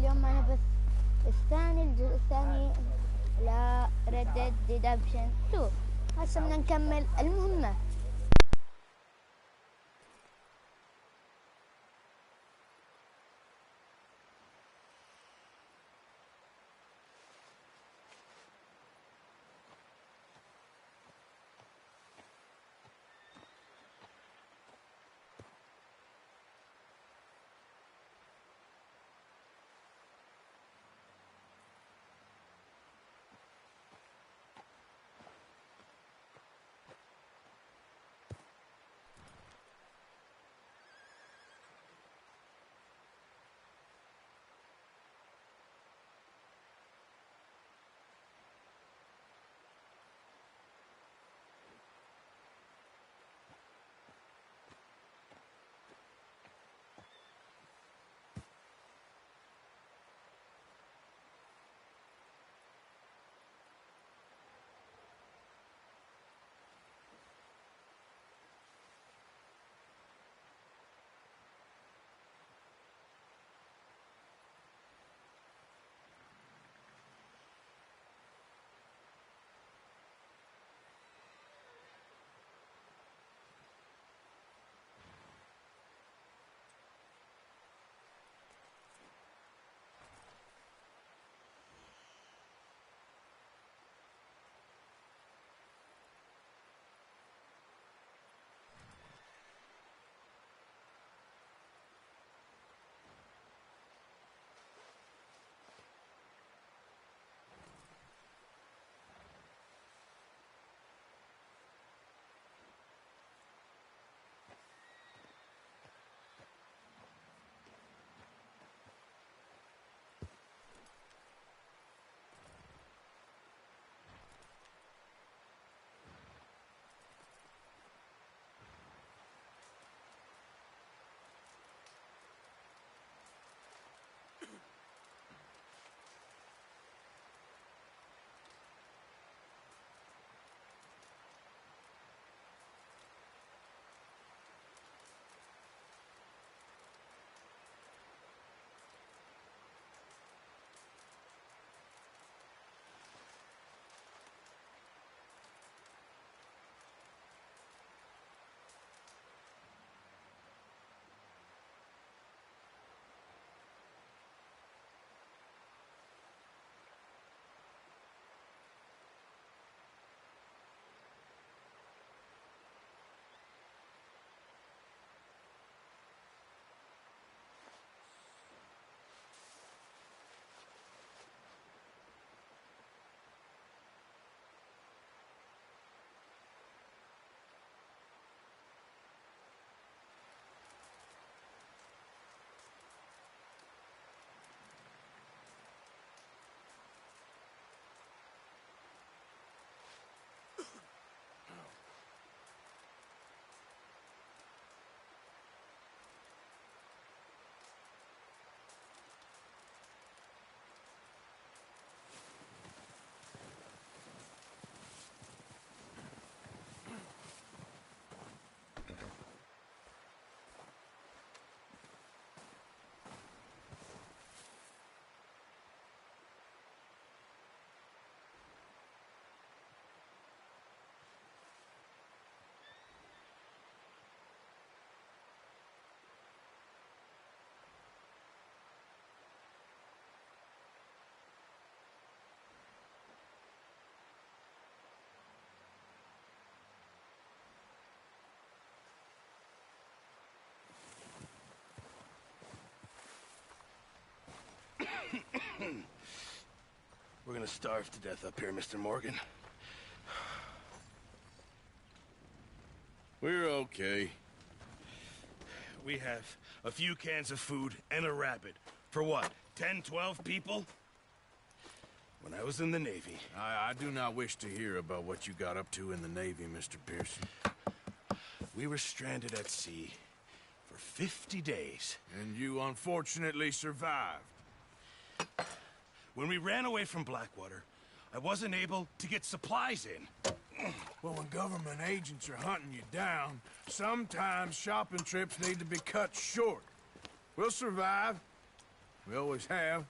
اليوم معنا بس الجزء الثاني ل Red Dead Redemption 2. هسه بدنا نكمل المهمة. We're gonna starve to death up here, Mr. Morgan. We're okay. We have a few cans of food and a rabbit. For what, 10, 12 people? When I was in the Navy... I do not wish to hear about what you got up to in the Navy, Mr. Pearson. We were stranded at sea for 50 days. And you unfortunately survived. When we ran away from Blackwater, I wasn't able to get supplies in. Well, when government agents are hunting you down, sometimes shopping trips need to be cut short. We'll survive. We always have.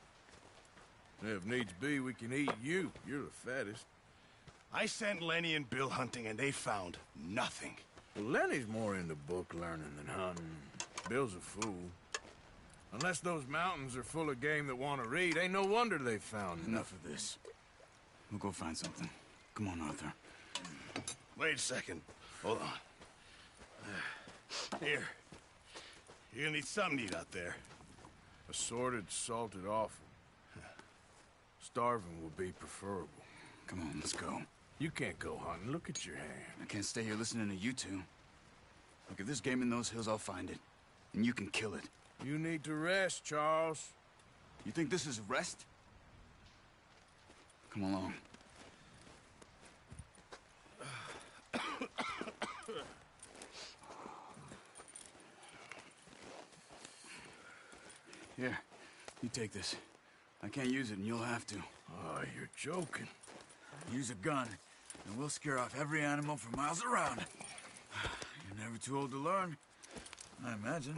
If needs be, we can eat you. You're the fattest. I sent Lenny and Bill hunting, and they found nothing. Well, Lenny's more into book learning than hunting. Bill's a fool. Unless those mountains are full of game that want to read, ain't no wonder they found Enough of this. We'll go find something. Come on, Arthur. Wait a second. Hold on. Here. You're gonna need something to eat out there. Assorted, salted offal. Starving would be preferable. Come on, let's go. You can't go hunting. Look at your hand. I can't stay here listening to you two. Look, if there's game in those hills, I'll find it. And you can kill it. You need to rest, Charles. You think this is rest? Come along. Here, you take this. I can't use it, and you'll have to. Oh, you're joking. Use a gun, and we'll scare off every animal for miles around. You're never too old to learn, I imagine.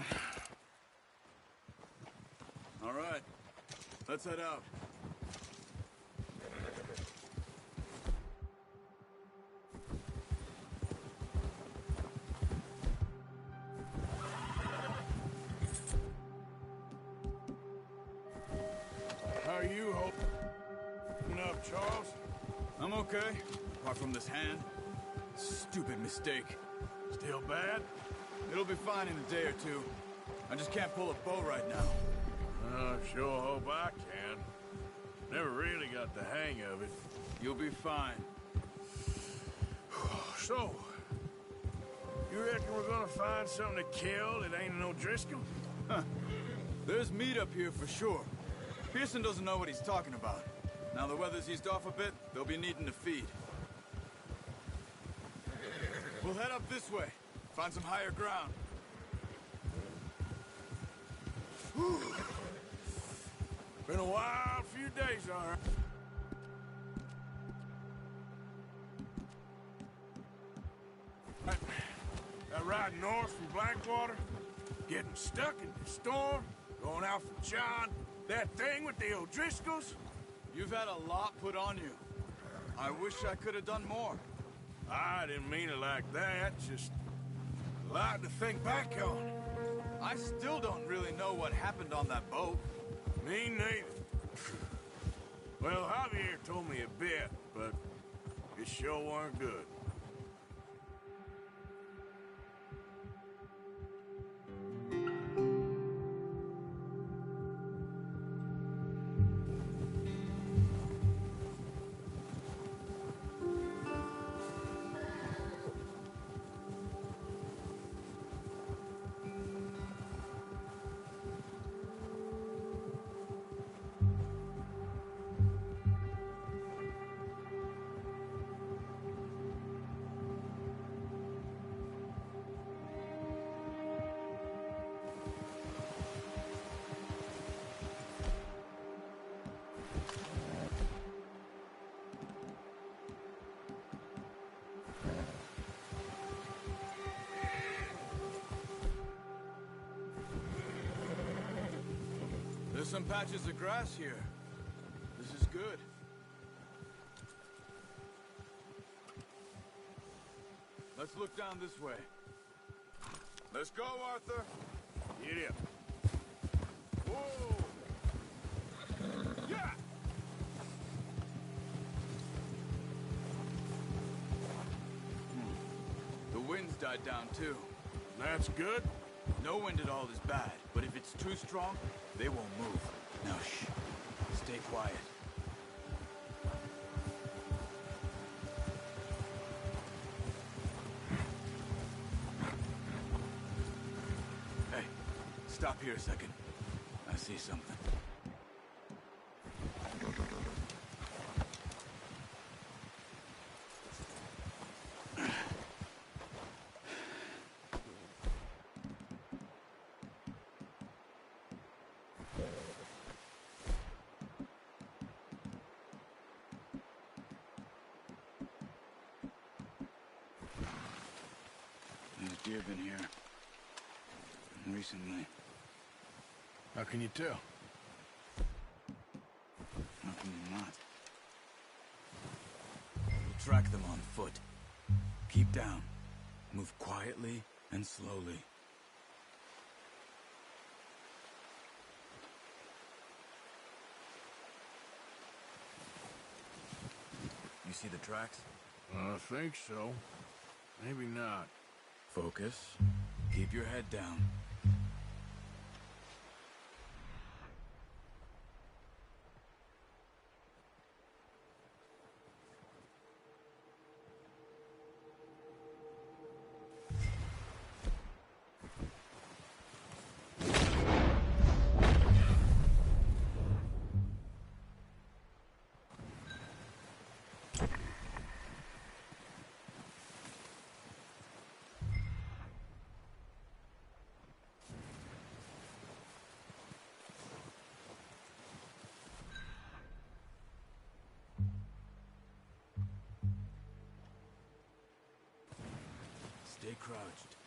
All right, let's head out. How are you holding up, Charles? I'm okay, apart from this hand. Stupid mistake. Still bad? It'll be fine in a day or two. I just can't pull a bow right now. I sure hope I can. Never really got the hang of it. You'll be fine. So, you reckon we're gonna find something to kill that ain't no Driscoll? There's meat up here for sure. Pearson doesn't know what he's talking about. Now the weather's eased off a bit, they'll be needing to feed. We'll head up this way. Find some higher ground. Been a wild few days, all right. That ride north from Blackwater, getting stuck in the storm, going out from John, that thing with the O'Driscolls. You've had a lot put on you. I wish I could have done more. I didn't mean it like that, just a lot to think back on. I still don't really know what happened on that boat. Me neither. Well, Javier told me a bit, but it sure weren't good. There's some patches of grass here. This is good. Let's look down this way. Let's go, Arthur. Get up. Whoa! Yeah! The wind's died down, too. That's good. No wind at all is bad, but if it's too strong, they won't move. Now, shh. Stay quiet. Hey, stop here a second. I see something. There's deer been here. Recently. How can you tell? I track them on foot. Keep down. Move quietly and slowly. You see the tracks? I think so. Maybe not. Focus. Keep your head down. Stay crouched.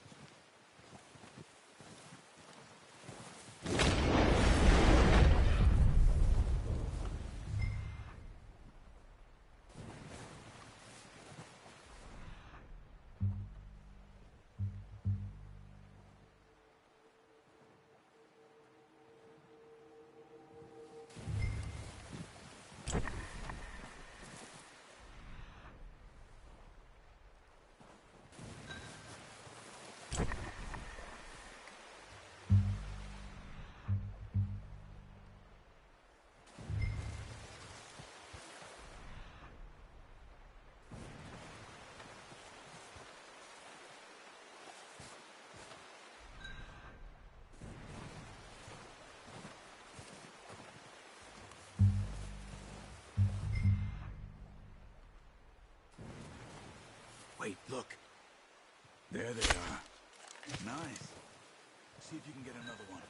Wait, look. There they are. Nice. See if you can get another one.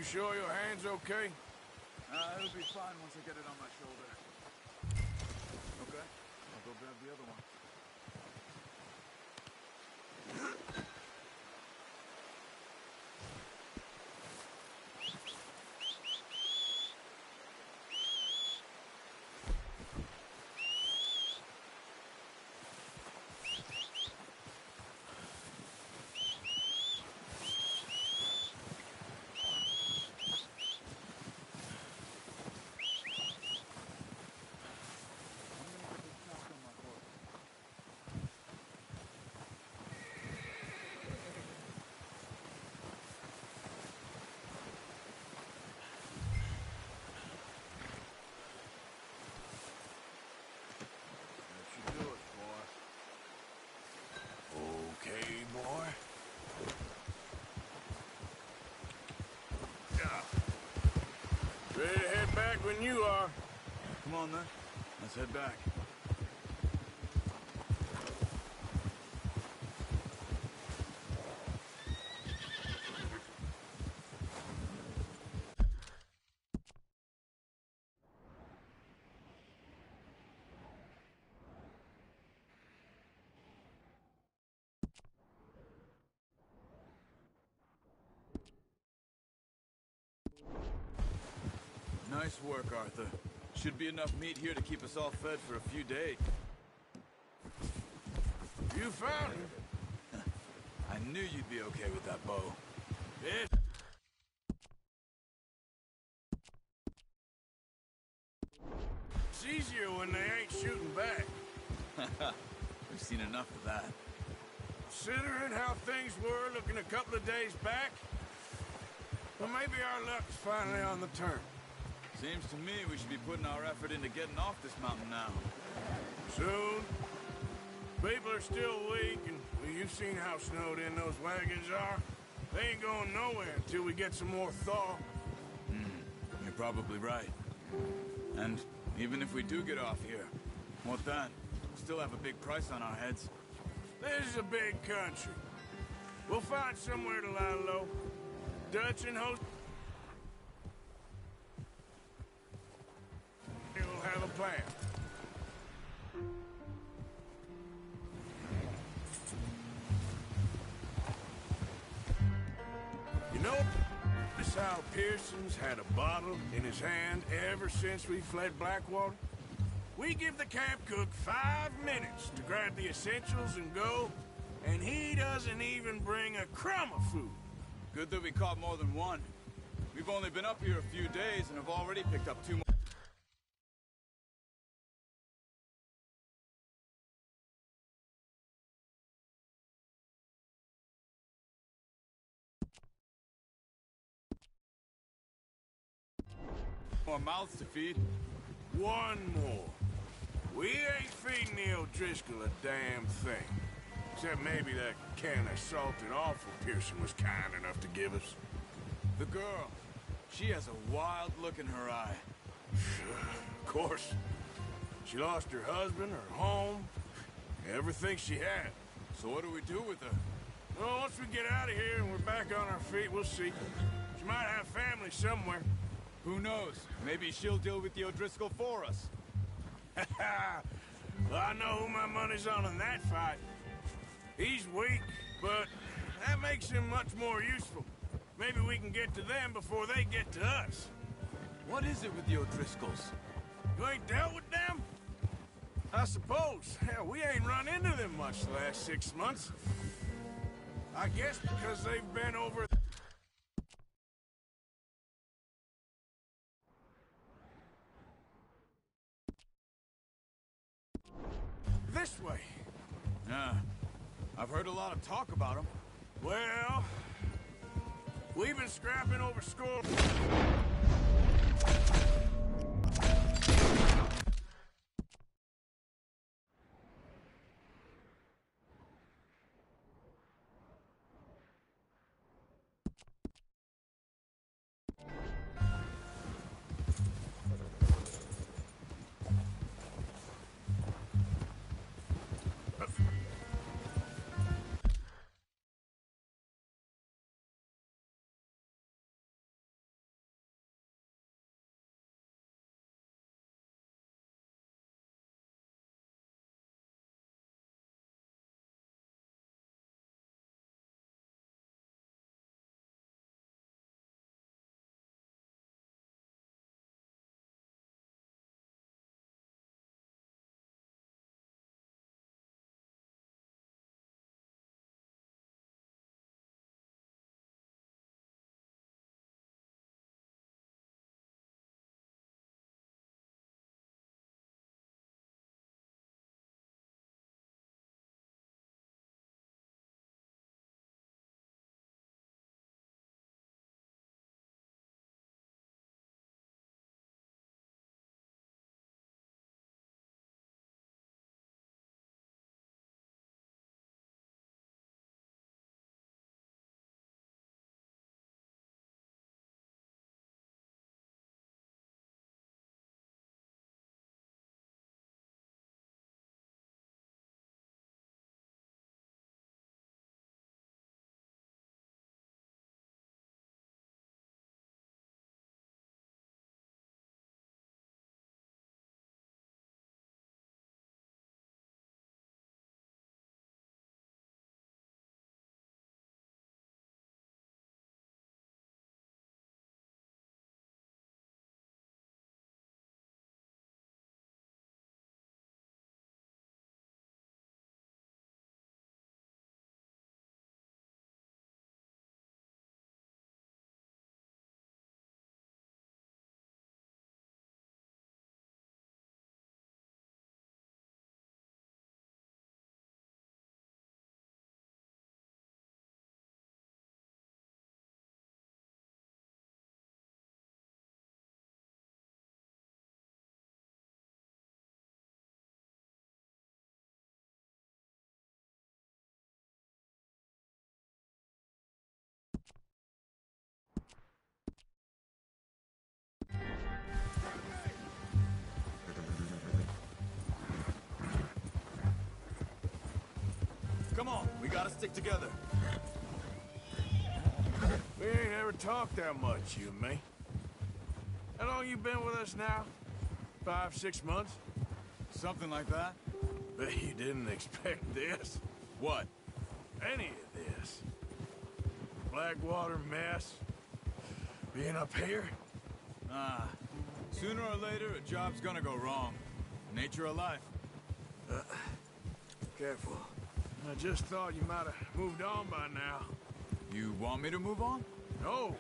You sure your hand's okay? It'll be fine once I get it on my shoulder. Okay, I'll go grab the other one. Ready to head back when you are. Come on, then. Let's head back. Nice work, Arthur. Should be enough meat here to keep us all fed for a few days. You found him. I knew you'd be okay with that bow. Yes. It's easier when they ain't shooting back. We've seen enough of that. Considering how things were looking a couple of days back, well, maybe our luck's finally on the turn. Seems to me we should be putting our effort into getting off this mountain now. Soon. People are still weak, and well, you've seen how snowed in those wagons are. They ain't going nowhere until we get some more thaw. You're probably right. And even if we do get off here, what then? We'll still have a big price on our heads. This is a big country. We'll find somewhere to lie low. Dutch and host... We'll have a plan. You know, this how Pearson's had a bottle in his hand ever since we fled Blackwater? We give the camp cook 5 minutes to grab the essentials and go, and he doesn't even bring a crumb of food. Good that we caught more than one. We've only been up here a few days and have already picked up 2 more. More mouths to feed. One more. We ain't feeding the O'Driscoll a damn thing. Except maybe that can of salted offal Pearson was kind enough to give us. The girl. She has a wild look in her eye. Of course. She lost her husband, her home, everything she had. So what do we do with her? Well, once we get out of here and we're back on our feet, we'll see. She might have family somewhere. Who knows? Maybe she'll deal with the O'Driscoll for us. Well, I know who my money's on in that fight. He's weak, but that makes him much more useful. Maybe we can get to them before they get to us. What is it with the O'Driscolls? You ain't dealt with them? I suppose. Hell, we ain't run into them much the last 6 months. I guess because they've been over... this way. Yeah. I've heard a lot of talk about them. Well, we've been scrapping over score... Come on, we gotta stick together. We ain't ever talked that much, you and me. How long you been with us now? 5, 6 months? Something like that? Bet you didn't expect this. What? Any of this. Blackwater mess. Being up here? Ah, sooner or later, a job's gonna go wrong. Nature of life. Careful. I just thought you might have moved on by now. You want me to move on? No.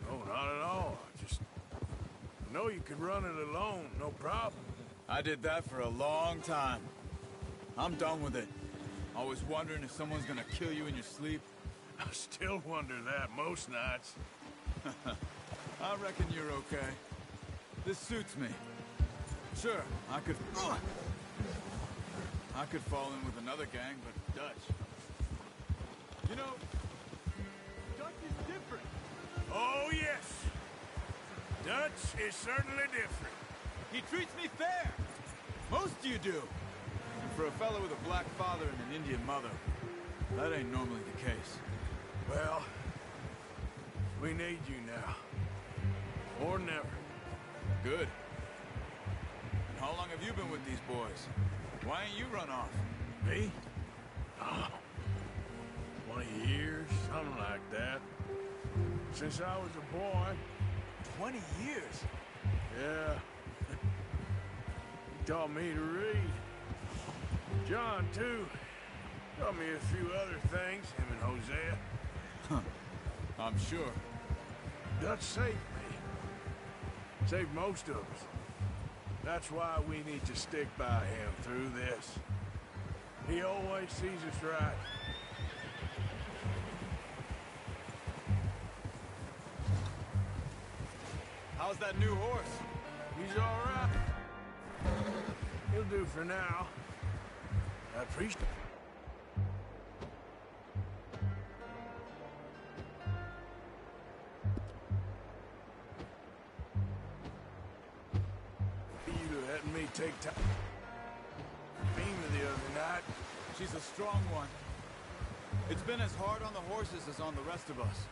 No, not at all. I know you could run it alone, no problem. I did that for a long time. I'm done with it. Always wondering if someone's gonna kill you in your sleep. I still wonder that most nights. I reckon you're okay. This suits me. Sure, I could fall in with another gang, but Dutch. You know, Dutch is different. Oh, yes. Dutch is certainly different. He treats me fair. Most of you do. And for a fellow with a black father and an Indian mother, that ain't normally the case. Well, we need you now. Or never. Good. And how long have you been with these boys? Why ain't you run off? Me? Oh, 20 years, something like that. Since I was a boy. 20 years? Yeah. He taught me to read. John, too. Taught me a few other things, him and Hosea. I'm sure. Dutch saved me. Saved most of us. That's why we need to stick by him through this. He always sees us right. How's that new horse? He's all right. He'll do for now. I appreciate it. You letting me take time. Beamer the other night. She's a strong one. It's been as hard on the horses as on the rest of us.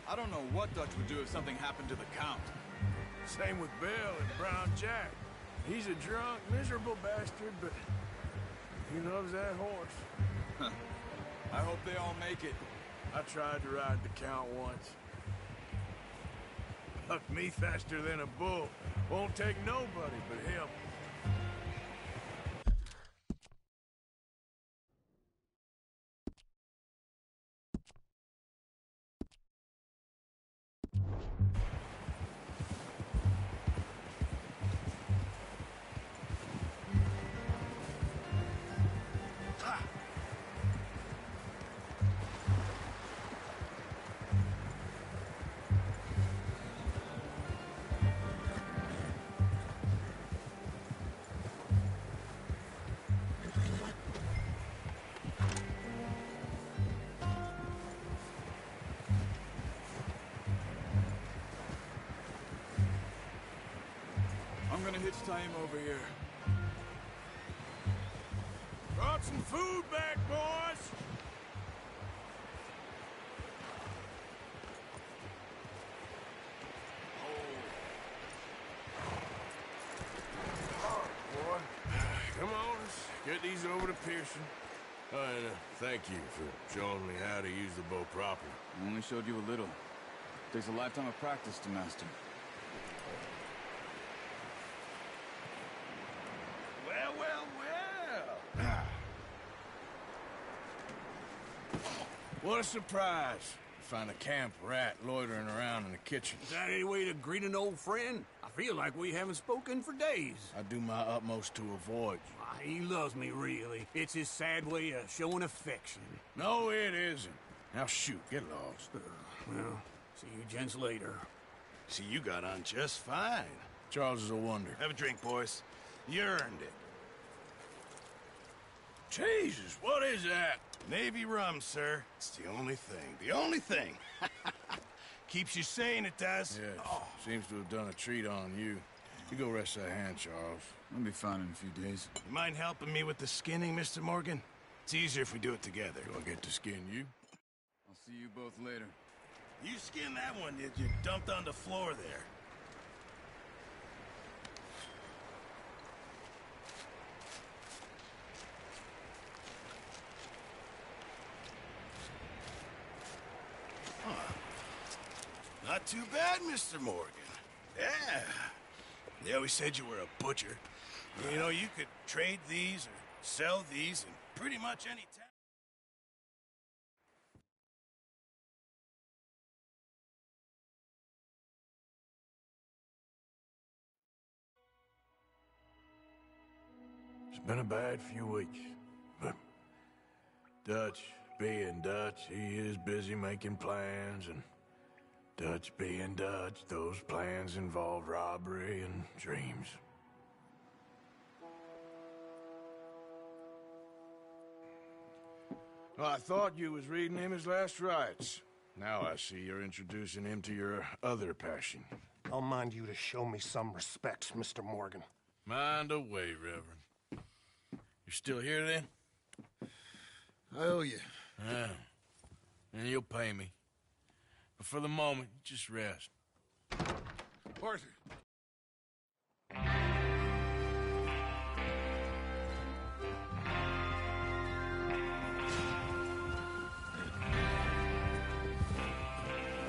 I don't know what Dutch would do if something happened to the Count. Same with Bill and Brown Jack. He's a drunk, miserable bastard, but he loves that horse. I hope they all make it. I tried to ride the Count once. Bucked me faster than a bull. Won't take nobody but him. I'm gonna hitch tie him over here. Brought some food back, boys! Boy. Come on, let's get these over to Pearson. And thank you for showing me how to use the bow properly. I only showed you a little. Takes a lifetime of practice to master. Well, well, well. What a surprise. Find a camp rat loitering around in the kitchen. Is that any way to greet an old friend? I feel like we haven't spoken for days. I do my utmost to avoid you. He loves me, really. It's his sad way of showing affection. No, it isn't. Now shoot, get lost. Well, see you gents later. See, you got on just fine. Charles is a wonder. Have a drink, boys. You earned it. Jesus, what is that? Navy rum, sir. It's the only thing. The only thing. Keeps you sane, it does. Yeah, seems to have done a treat on you. You go rest that hand, Charles. I'll be fine in a few days. You mind helping me with the skinning, Mr. Morgan? It's easier if we do it together. Do I get to skin you? I'll see you both later. You skinned that one, did you? Dumped on the floor there. Not too bad, Mr. Morgan. Yeah. They always said you were a butcher. You know, you could trade these or sell these in pretty much any town. It's been a bad few weeks, but Dutch being Dutch, he is busy making plans, and Dutch being Dutch, those plans involve robbery and dreams. Well, I thought you was reading him his last rites. Now I see you're introducing him to your other passion. I'll mind you to show me some respect, Mr. Morgan. Mind away, Reverend. You're still here, then? I owe you. Yeah. And you'll pay me. But for the moment, just rest. Arthur.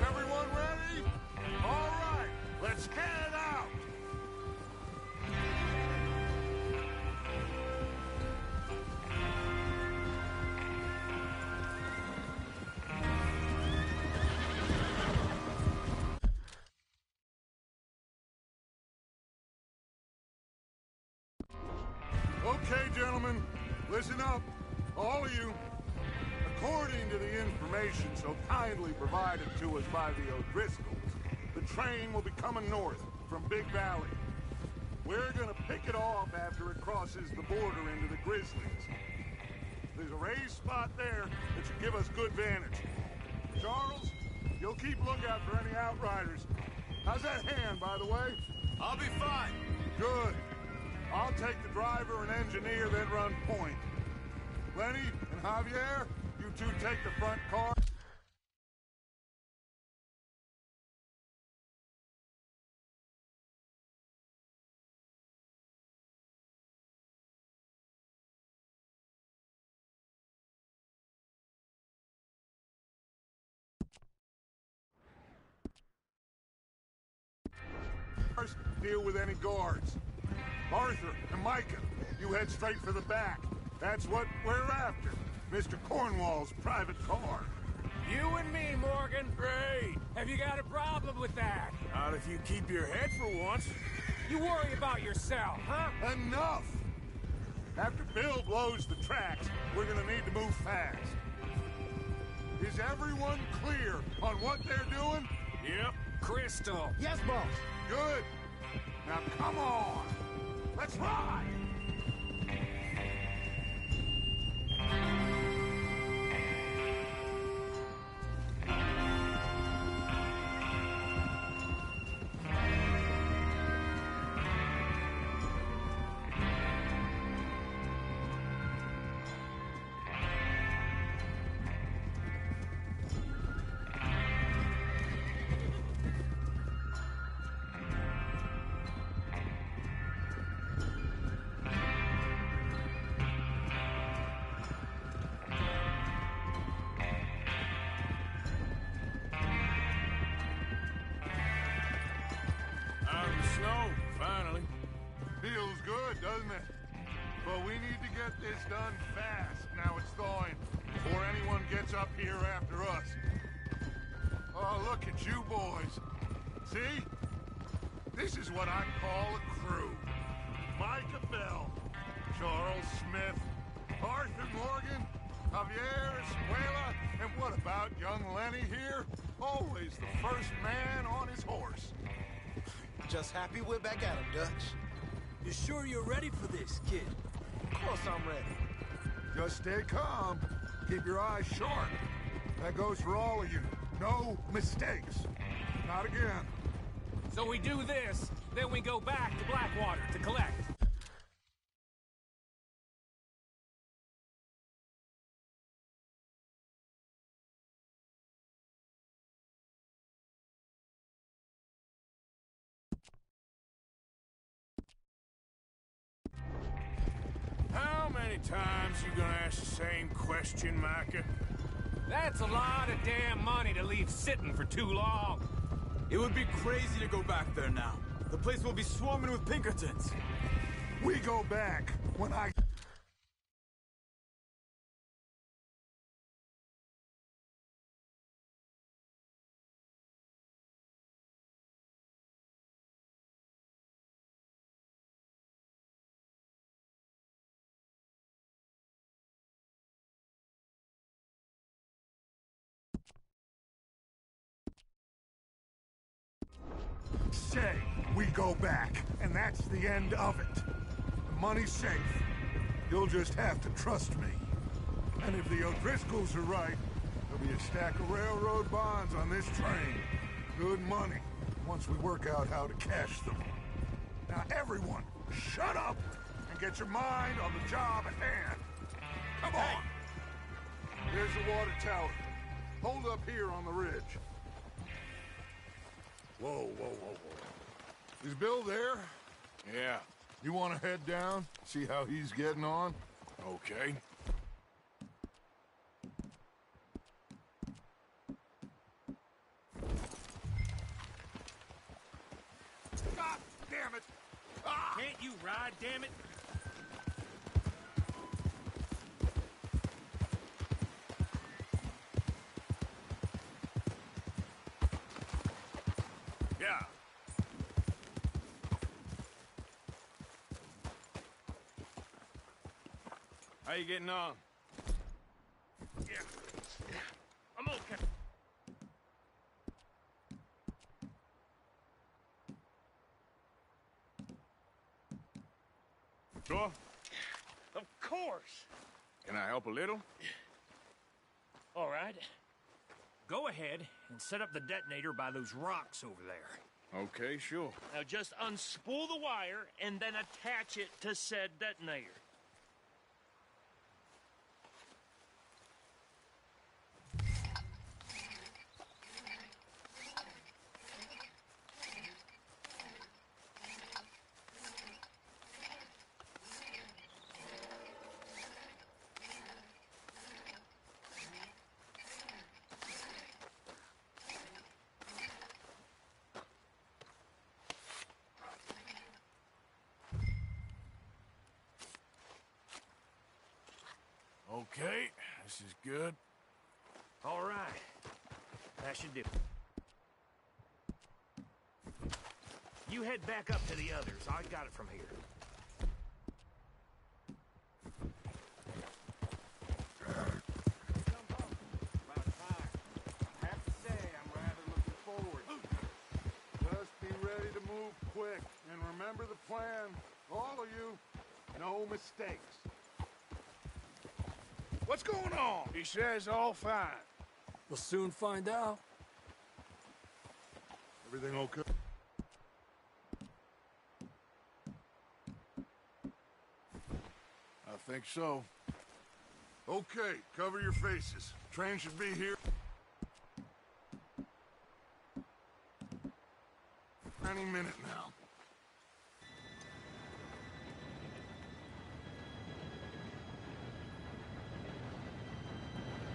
Everyone ready? All right, let's head out! Okay, gentlemen, listen up, all of you. According to the information so kindly provided to us by the O'Driscolls, the train will be coming north from Big Valley. We're gonna pick it off after it crosses the border into the Grizzlies. There's a raised spot there that should give us good vantage. Charles, you'll keep lookout for any outriders. How's that hand, by the way? I'll be fine. Good. I'll take the driver and engineer, then run point. Lenny and Javier, you two take the front car. Deal with any guards. Arthur and Micah, you head straight for the back. That's what we're after. Mr. Cornwall's private car. You and me, Morgan. Great. Have you got a problem with that? Not if you keep your head for once. You worry about yourself, huh? Enough! After Bill blows the tracks, we're gonna need to move fast. Is everyone clear on what they're doing? Yep. Crystal. Yes, boss. Good. Now come on. Let's ride. Feels good, doesn't it? But we need to get this done fast, now it's thawing, before anyone gets up here after us. Oh, look at you boys. See? This is what I call a crew. Micah Bell, Charles Smith, Arthur Morgan, Javier Escuela, and what about young Lenny here? Always the first man on his horse. Just happy we're back at him, Dutch. You sure you're ready for this, kid? Of course I'm ready. Just stay calm. Keep your eyes sharp. That goes for all of you. No mistakes. not again. So we do this, then we go back to Blackwater to collect. How many times you gonna ask the same question, Micah? That's a lot of damn money to leave sitting for too long. It would be crazy to go back there now. The place will be swarming with Pinkertons. We go back when I... Say, we go back, and that's the end of it. The money's safe. You'll just have to trust me. And if the O'Driscolls are right, there'll be a stack of railroad bonds on this train. Good money, once we work out how to cash them. Now everyone, shut up and get your mind on the job at hand. Come on! There's the water tower. Hold up here on the ridge. Whoa, whoa, whoa, whoa. Is Bill there? Yeah. You want to head down, see how he's getting on? Okay. God damn it! Ah! Can't you ride, damn it? Yeah. How you getting on? Yeah. I'm okay. Sure? Of course. Can I help a little? All right. Go ahead and set up the detonator by those rocks over there. Okay, sure. Now just unspool the wire and then attach it to said detonator. Okay, this is good. All right. That should do. You head back up to the others. I got it from here. About time. I have to say, I'm rather looking forward. Just be ready to move quick. And remember the plan. All of you, no mistakes. What's going on? He says all fine. We'll soon find out. Everything okay? I think so. Okay, cover your faces. Train should be here any minute now.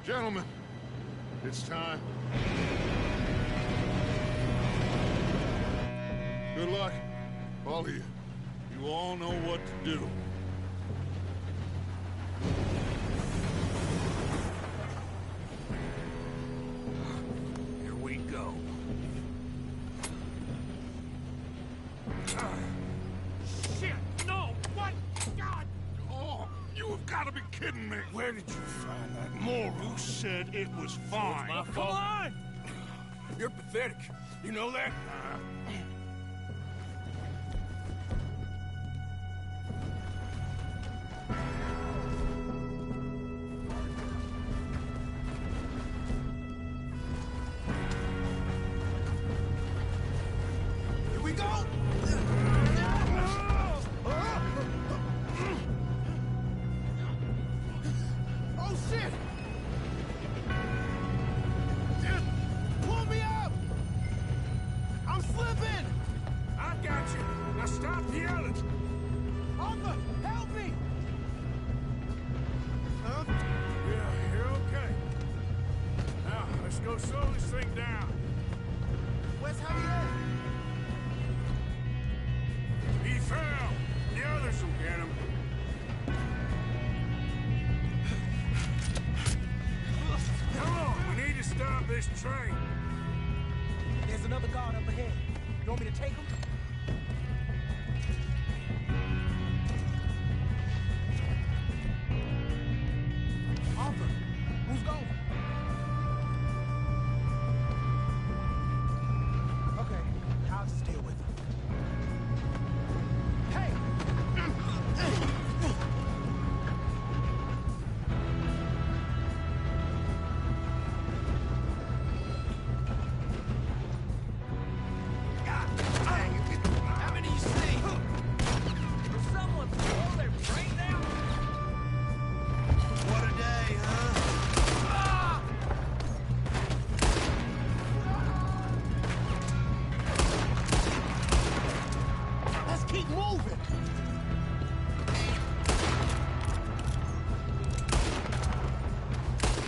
Gentlemen, it's time. Good luck, all of you. You all know what to do. Here we go. Shit! No! What? God! Oh, you have got to be kidding me. Where did you find that moron? Who said it was fine? My fault. Come on! You're pathetic. You know that? Now stop yelling! Arthur, help me! Huh? Yeah, you're okay. Now, let's go slow this thing down. Where's Javier? He fell. The others will get him. Come on, we need to stop this train. There's another guard up ahead. You want me to take him? Arthur, who's going? Okay, I'll just deal with him. Hey! How many you see? Will someone blow their brain out? What a day, huh? Let's keep moving.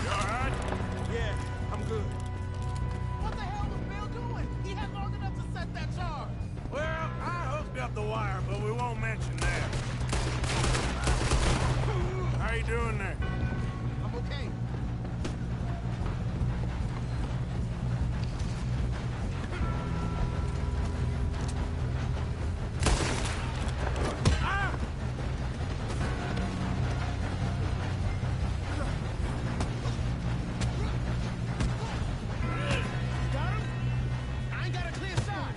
You all right? Yeah, I'm good. What the hell was Bill doing? He had long enough to set that charge. Well, I hooked up the wire, but we won't mention that. How you doing there? I'm okay. Got him? I ain't got a clear shot.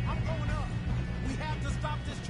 I'm going up. We have to stop this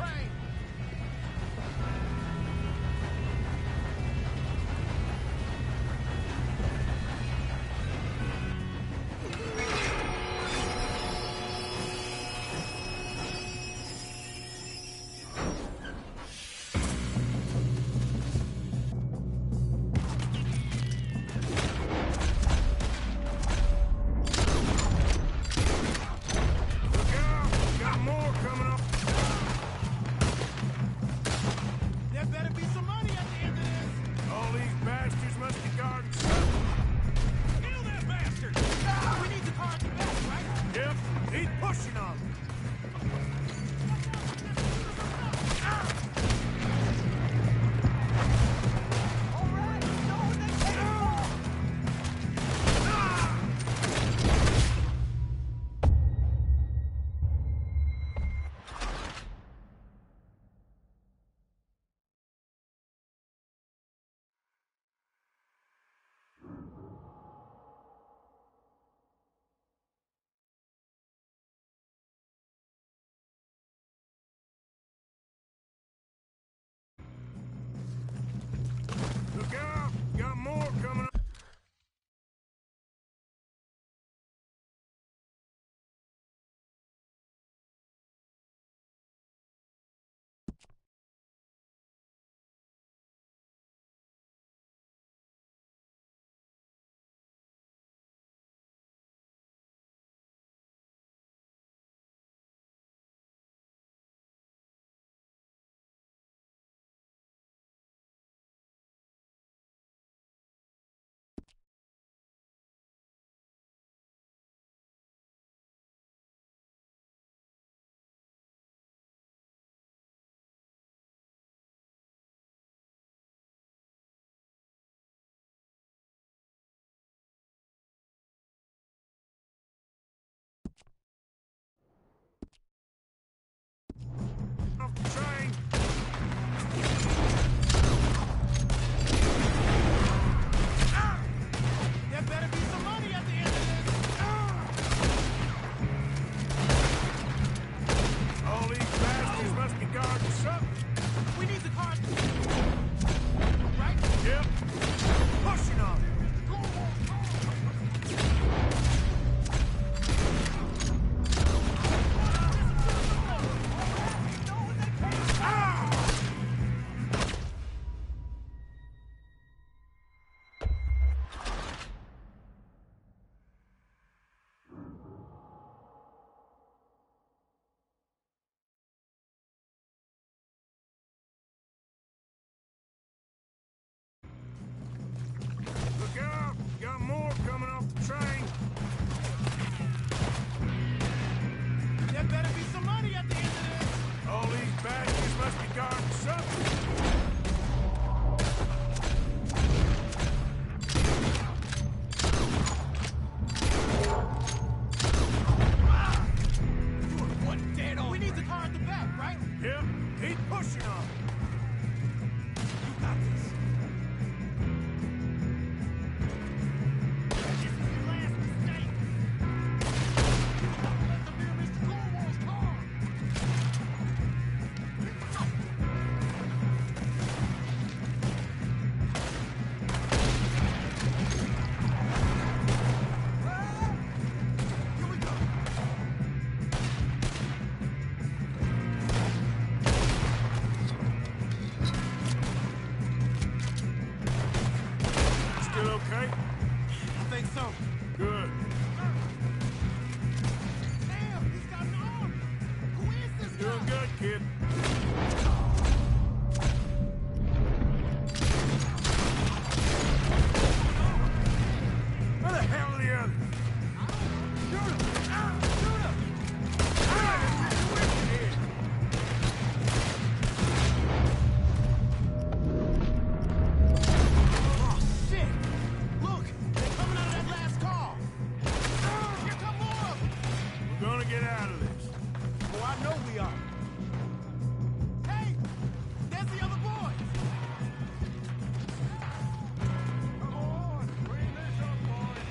We need the car at the back, right? Yep, keep pushing on. You got this. This is your last mistake. Let them near Mr. Cornwall's car. Here we go. Still okay? I think so. Good. Damn, he's got an arm. Who is this guy? Doing good, kid. Where the hell are the others? Shoot him! Shoot him! Oh, shit! Look! They're coming out of that last car! Here come more of them! We're gonna get out of this. Oh, I know we are. Hey! There's the other boys! Come on! Bring this up, boys!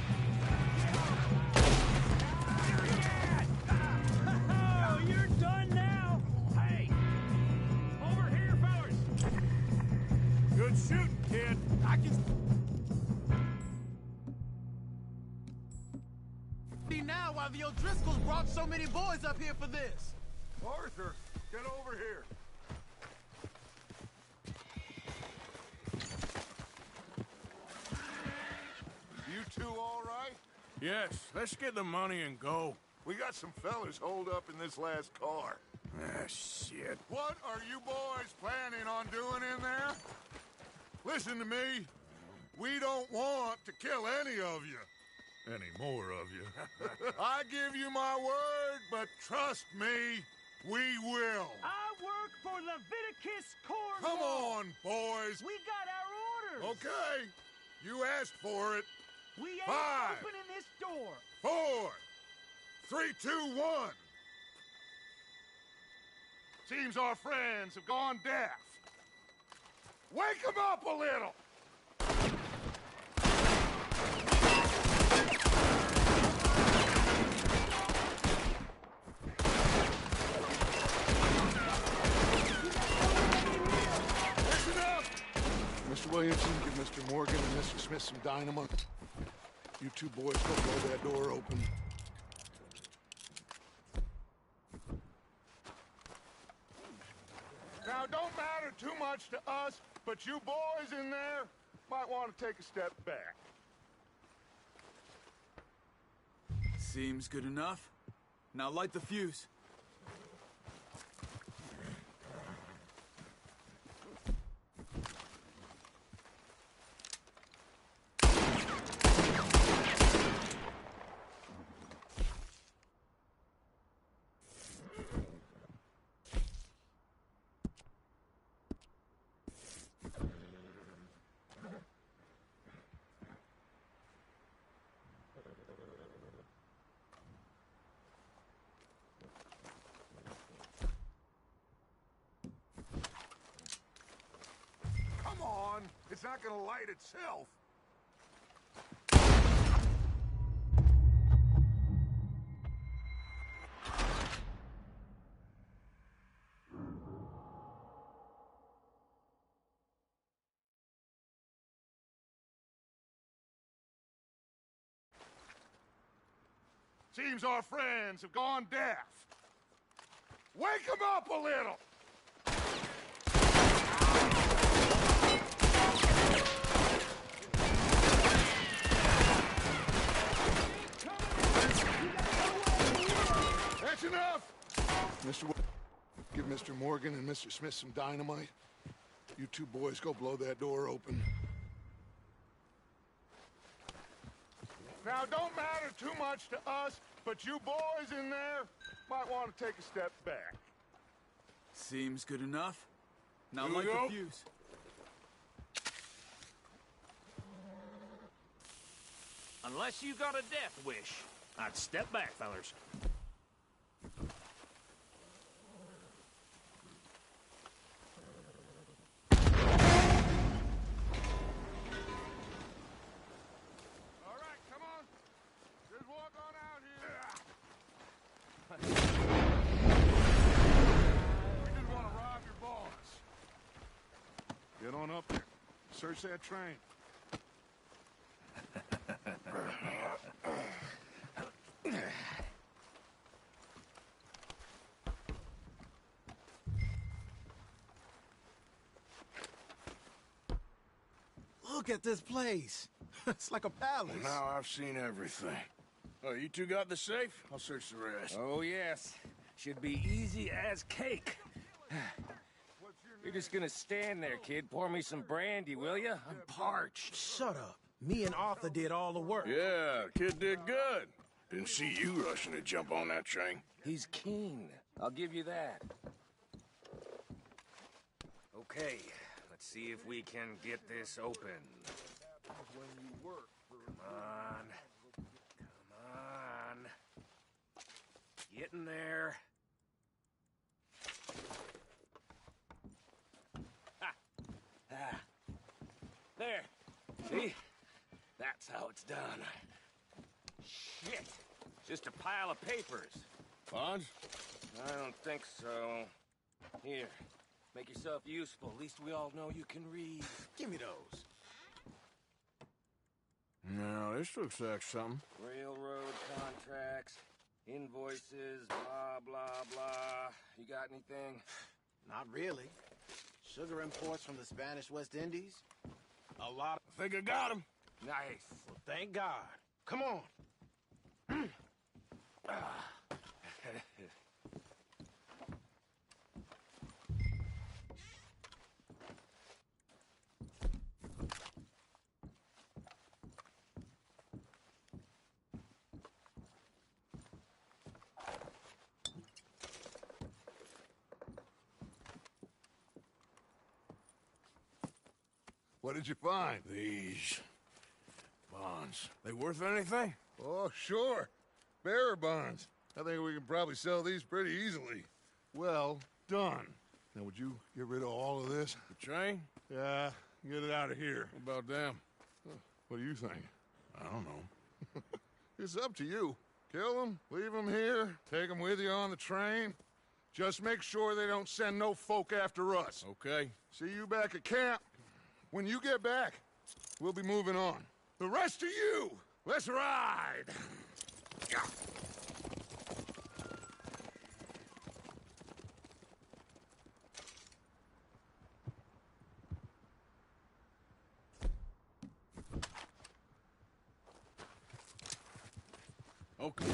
Oh, you're done now. Hey, over here, fellas. Good shooting, kid. I can see now why the O'Driscolls brought so many boys up here for this. Arthur, get over here. You two all right? Yes, let's get the money and go. We got some fellas holed up in this last car. Ah, shit. What are you boys planning on doing in there? Listen to me. We don't want to kill any of you. Any more of you. I give you my word, but trust me, we will. I work for Leviticus Cornwall. Come on, boys. We got our orders. Okay. You asked for it. We ain't 5, opening this door. 4, 3, 2, 1. Seems our friends have gone deaf. Wake them up a little! Listen up! Mr. Williamson, give Mr. Morgan and Mr. Smith some dynamite. You two boys go blow that door open. Now, don't matter too much to us, but you boys in there might want to take a step back. Seems good enough. Now light the fuse. Come on, it's not gonna light itself. Seems our friends have gone deaf. Wake them up a little! That's enough! Give Mr. Morgan and Mr. Smith some dynamite. You two boys go blow that door open. Now, don't matter too much to us, but you boys in there might want to take a step back. Seems good enough. Now Here we light go. the fuse. Unless you got a death wish, I'd step back, fellers. All right, come on. Just walk on out here. We just want to rob your boss. Get on up there. Search that train. Look at this place. It's like a palace. Well, now I've seen everything. Oh, you two got the safe? I'll search the rest. Oh, yes. Should be easy as cake. You're just gonna stand there, kid. Pour me some brandy, will you? I'm parched. Shut up. Me and Arthur did all the work. Yeah, kid did good. Didn't see you rushing to jump on that train. He's keen. I'll give you that. Okay, let's see if we can get this open. Come on. Come on. Get in there. Ah. There. See? That's how it's done. Shit. Just a pile of papers. Bonds? I don't think so. Here. Make yourself useful. At least we all know you can read. Give me those. No, this looks like something. Railroad contracts, invoices, blah, blah, blah. You got anything? Not really. Sugar imports from the Spanish West Indies. A lot. I think I got him. Nice. Well, thank God. Come on. What did you find? These bonds. They worth anything? Oh, sure. Bearer bonds. I think we can probably sell these pretty easily. Well done. Now, would you get rid of all of this? The train? Yeah, get it out of here. What about them? What do you think? I don't know. It's up to you. Kill them, leave them here, take them with you on the train. Just make sure they don't send no folk after us. Okay. See you back at camp. When you get back, we'll be moving on. The rest of you, let's ride! Okay.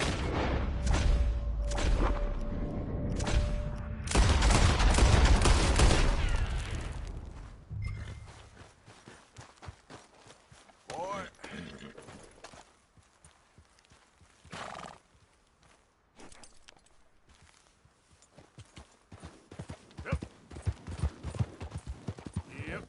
Boy. Yep. Yep.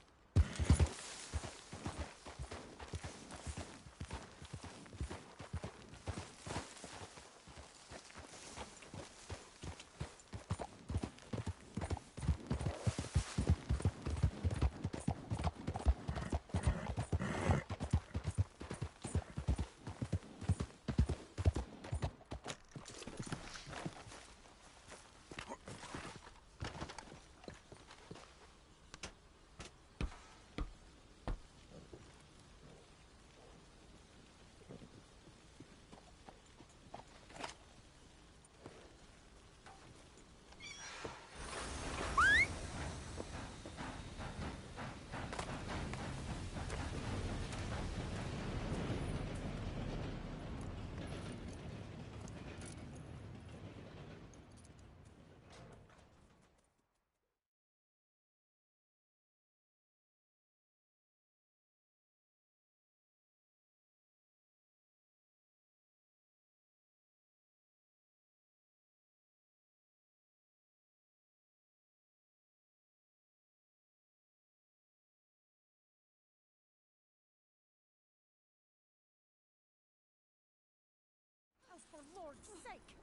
sake!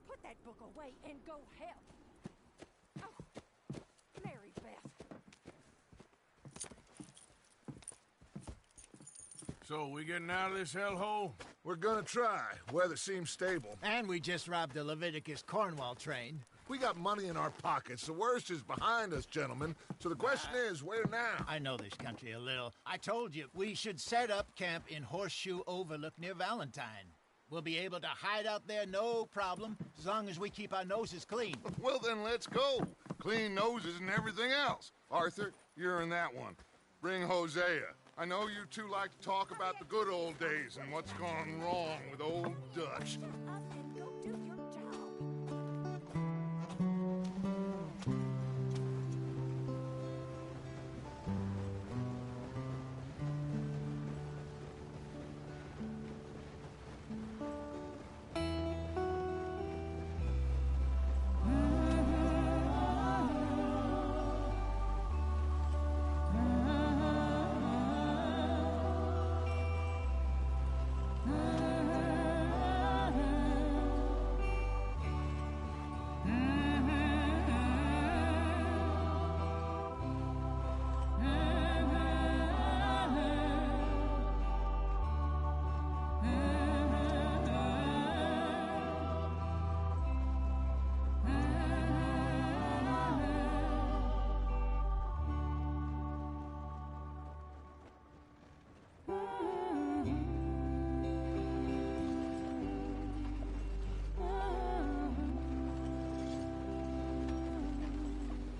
Put that book away and go help. Oh, Mary Beth. So, we getting out of this hellhole? We're gonna try. Weather seems stable. And we just robbed the Leviticus Cornwall train. We got money in our pockets. The worst is behind us, gentlemen. So the question is, where now? I know this country a little. I told you, we should set up camp in Horseshoe Overlook near Valentine. We'll be able to hide out there, no problem, as long as we keep our noses clean. Well, then let's go. Clean noses and everything else. Arthur, you're in that one. Bring Hosea. I know you two like to talk about the good old days and what's gone wrong with old Dutch. Shut up and go do your job.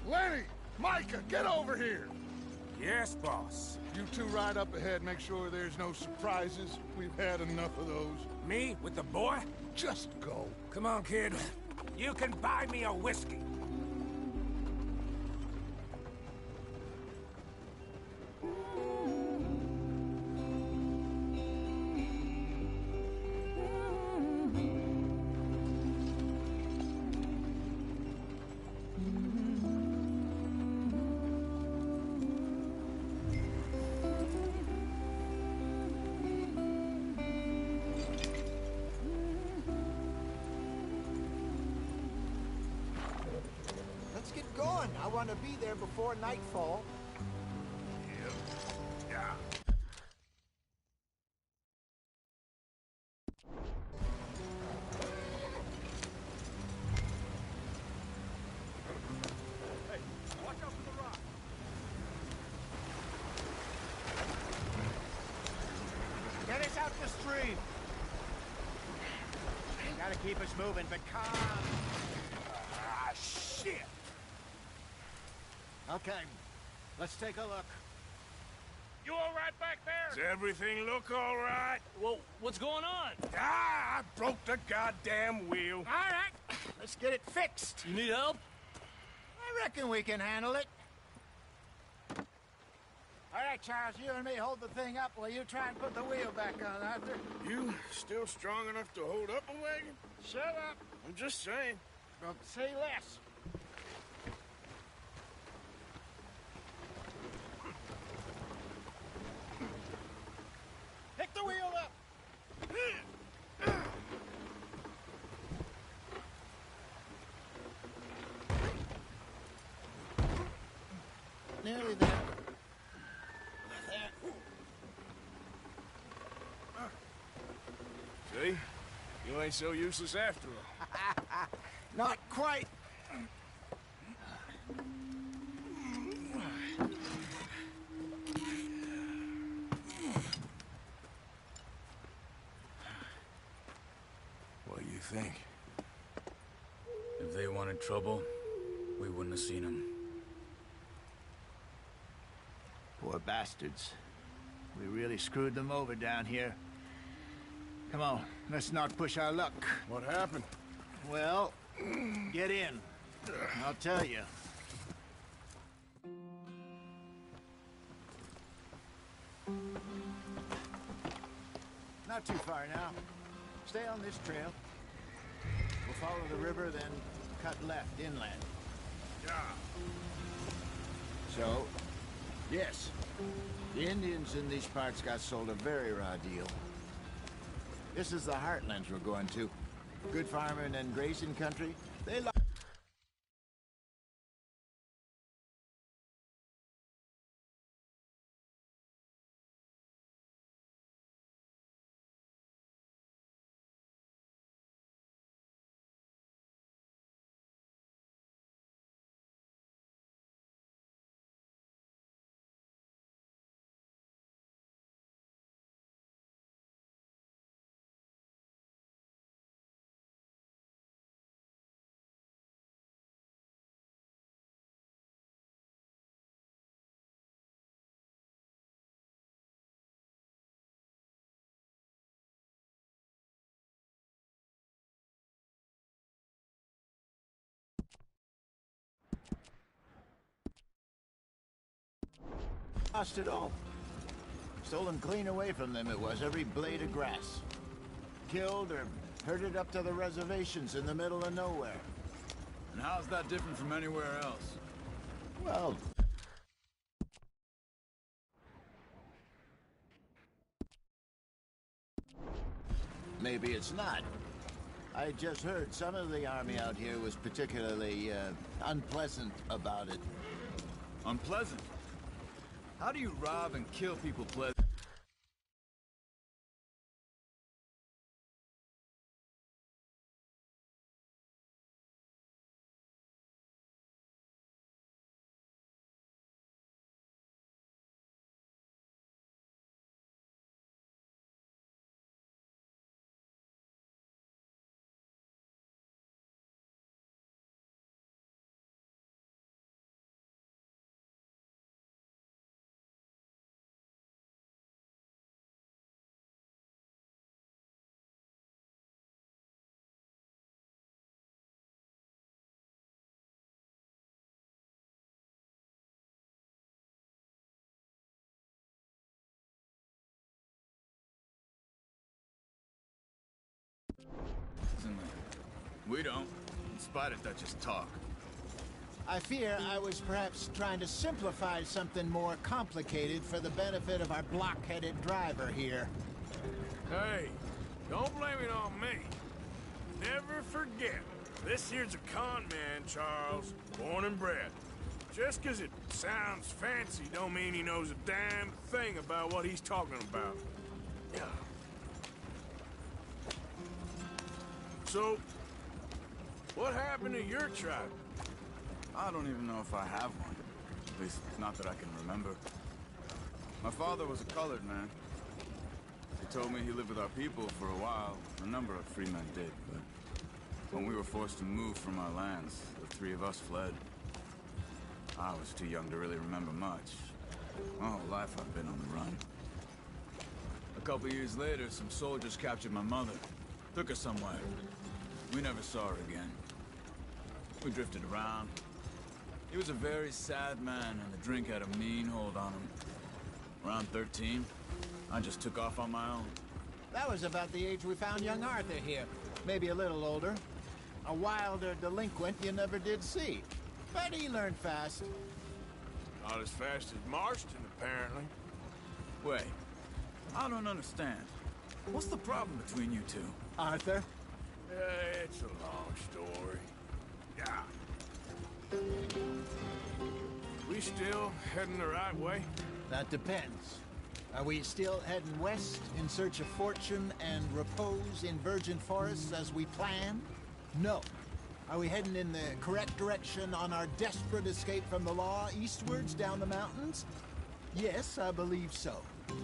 Lenny! Micah, get over here! Yes, boss. You two ride up ahead, make sure there's no surprises. We've had enough of those. Me with the boy? Just go. Come on, kid. You can buy me a whiskey. Let's get going. I want to be there before nightfall. Yeah. Hey, watch out for the rock. Get us out the stream. Gotta keep us moving, but calm. Ah, shit! Okay, let's take a look. You all right back Does there? everything look all right? Well, what's going on? Ah, I broke the goddamn wheel. All right, let's get it fixed. You need help? I reckon we can handle it. All right, Charles, you and me hold the thing up while you try and put the wheel back on, Arthur. You still strong enough to hold up a wagon? Shut up. I'm just saying. Well, say less. Pick the wheel up. Nearly there. See? You ain't so useless after all. Not quite. What do you think? If they wanted trouble, we wouldn't have seen them. Poor bastards. We really screwed them over down here. Come on, let's not push our luck. What happened? Well, get in. I'll tell you. Not too far now. Stay on this trail. We'll follow the river, then cut left inland. Yeah. So, yes, the Indians in these parts got sold a very raw deal. This is the heartlands we're going to. Good farming and grazing country. They like... Lost it all. Stolen clean away from them it was, every blade of grass. Killed or herded up to the reservations in the middle of nowhere. And how's that different from anywhere else? Well... maybe it's not. I just heard some of the army out here was particularly, unpleasant about it. Unpleasant? How do you rob and kill people pleasant? We don't, in spite of Dutch's talk. I fear I was perhaps trying to simplify something more complicated for the benefit of our block-headed driver here. Hey, don't blame it on me. Never forget, this here's a con man, Charles, born and bred. Just 'cause it sounds fancy don't mean he knows a damn thing about what he's talking about. Yeah. So, what happened to your tribe? I don't even know if I have one. At least, not that I can remember. My father was a colored man. He told me he lived with our people for a while. A number of free men did, but when we were forced to move from our lands, the three of us fled. I was too young to really remember much. My whole life I've been on the run. A couple years later, some soldiers captured my mother. Took her somewhere. We never saw her again. We drifted around. He was a very sad man, and the drink had a mean hold on him. Around 13, I just took off on my own. That was about the age we found young Arthur here. Maybe a little older. A wilder delinquent you never did see. But he learned fast. Not as fast as Marston, apparently. Wait, I don't understand. What's the problem between you two? Arthur? It's a long story. Yeah. We still heading the right way? That depends. Are we still heading west in search of fortune and repose in virgin forests as we planned? No. Are we heading in the correct direction on our desperate escape from the law eastwards down the mountains? Yes, I believe so.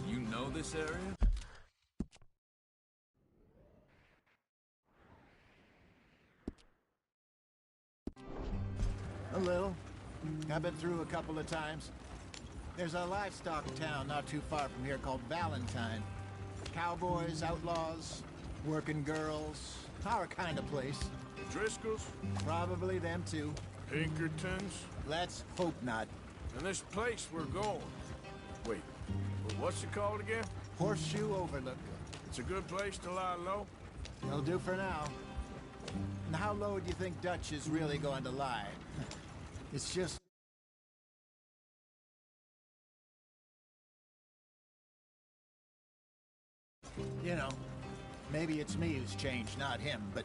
You know this area? A little. I've been through a couple of times. There's a livestock town not too far from here called Valentine. Cowboys, outlaws, working girls, our kind of place. Driscolls? Probably them too. Pinkertons? Let's hope not. And this place we're going. Wait, what's it called again? Horseshoe Overlook. It's a good place to lie low? It'll do for now. And how low do you think Dutch is really going to lie? It's just... you know, Maybe it's me who's changed, not him, but...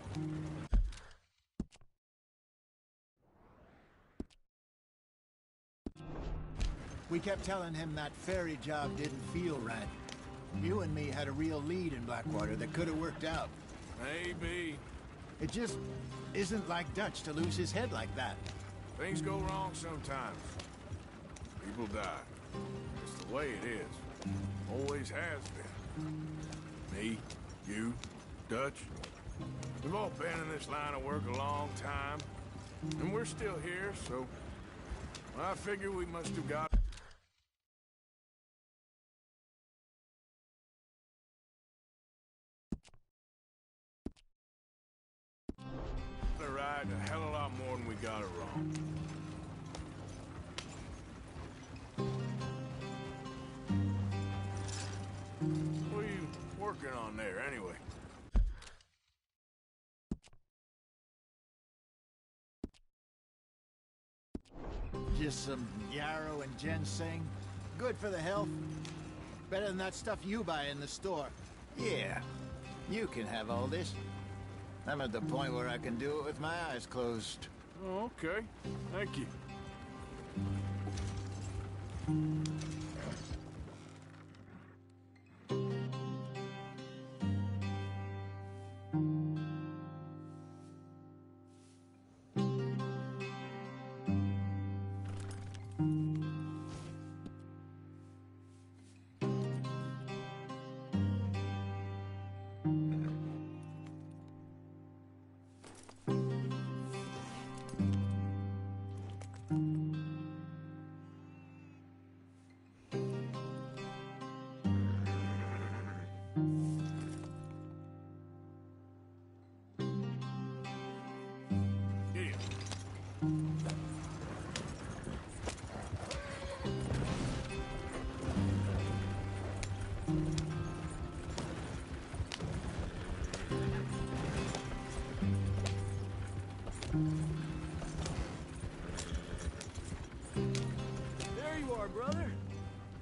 We kept telling him that ferry job didn't feel right. You and me had a real lead in Blackwater that could have worked out. Maybe. It just isn't like Dutch to lose his head like that. Things go wrong sometimes. People die. It's the way it is. Always has been. Me, you, Dutch. We've all been in this line of work a long time. And we're still here, so... I figure we must have got... right a hell of a lot more than we got it wrong. What are you working on there, anyway? Just some yarrow and ginseng. Good for the health. Better than that stuff you buy in the store. Yeah, you can have all this. I'm at the point where I can do it with my eyes closed. Oh, okay. Thank you. There you are, brother.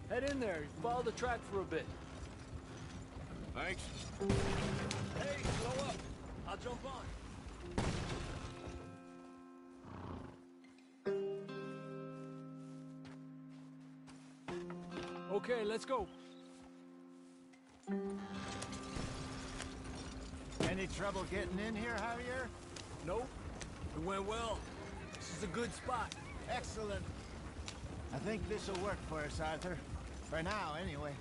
Head in there. Follow the track for a bit. Thanks. Hey, slow up. I'll jump on. Okay, let's go. Any trouble getting in here, Javier? Nope. It went well. This is a good spot. Excellent. I think this will work for us, Arthur. For now, anyway.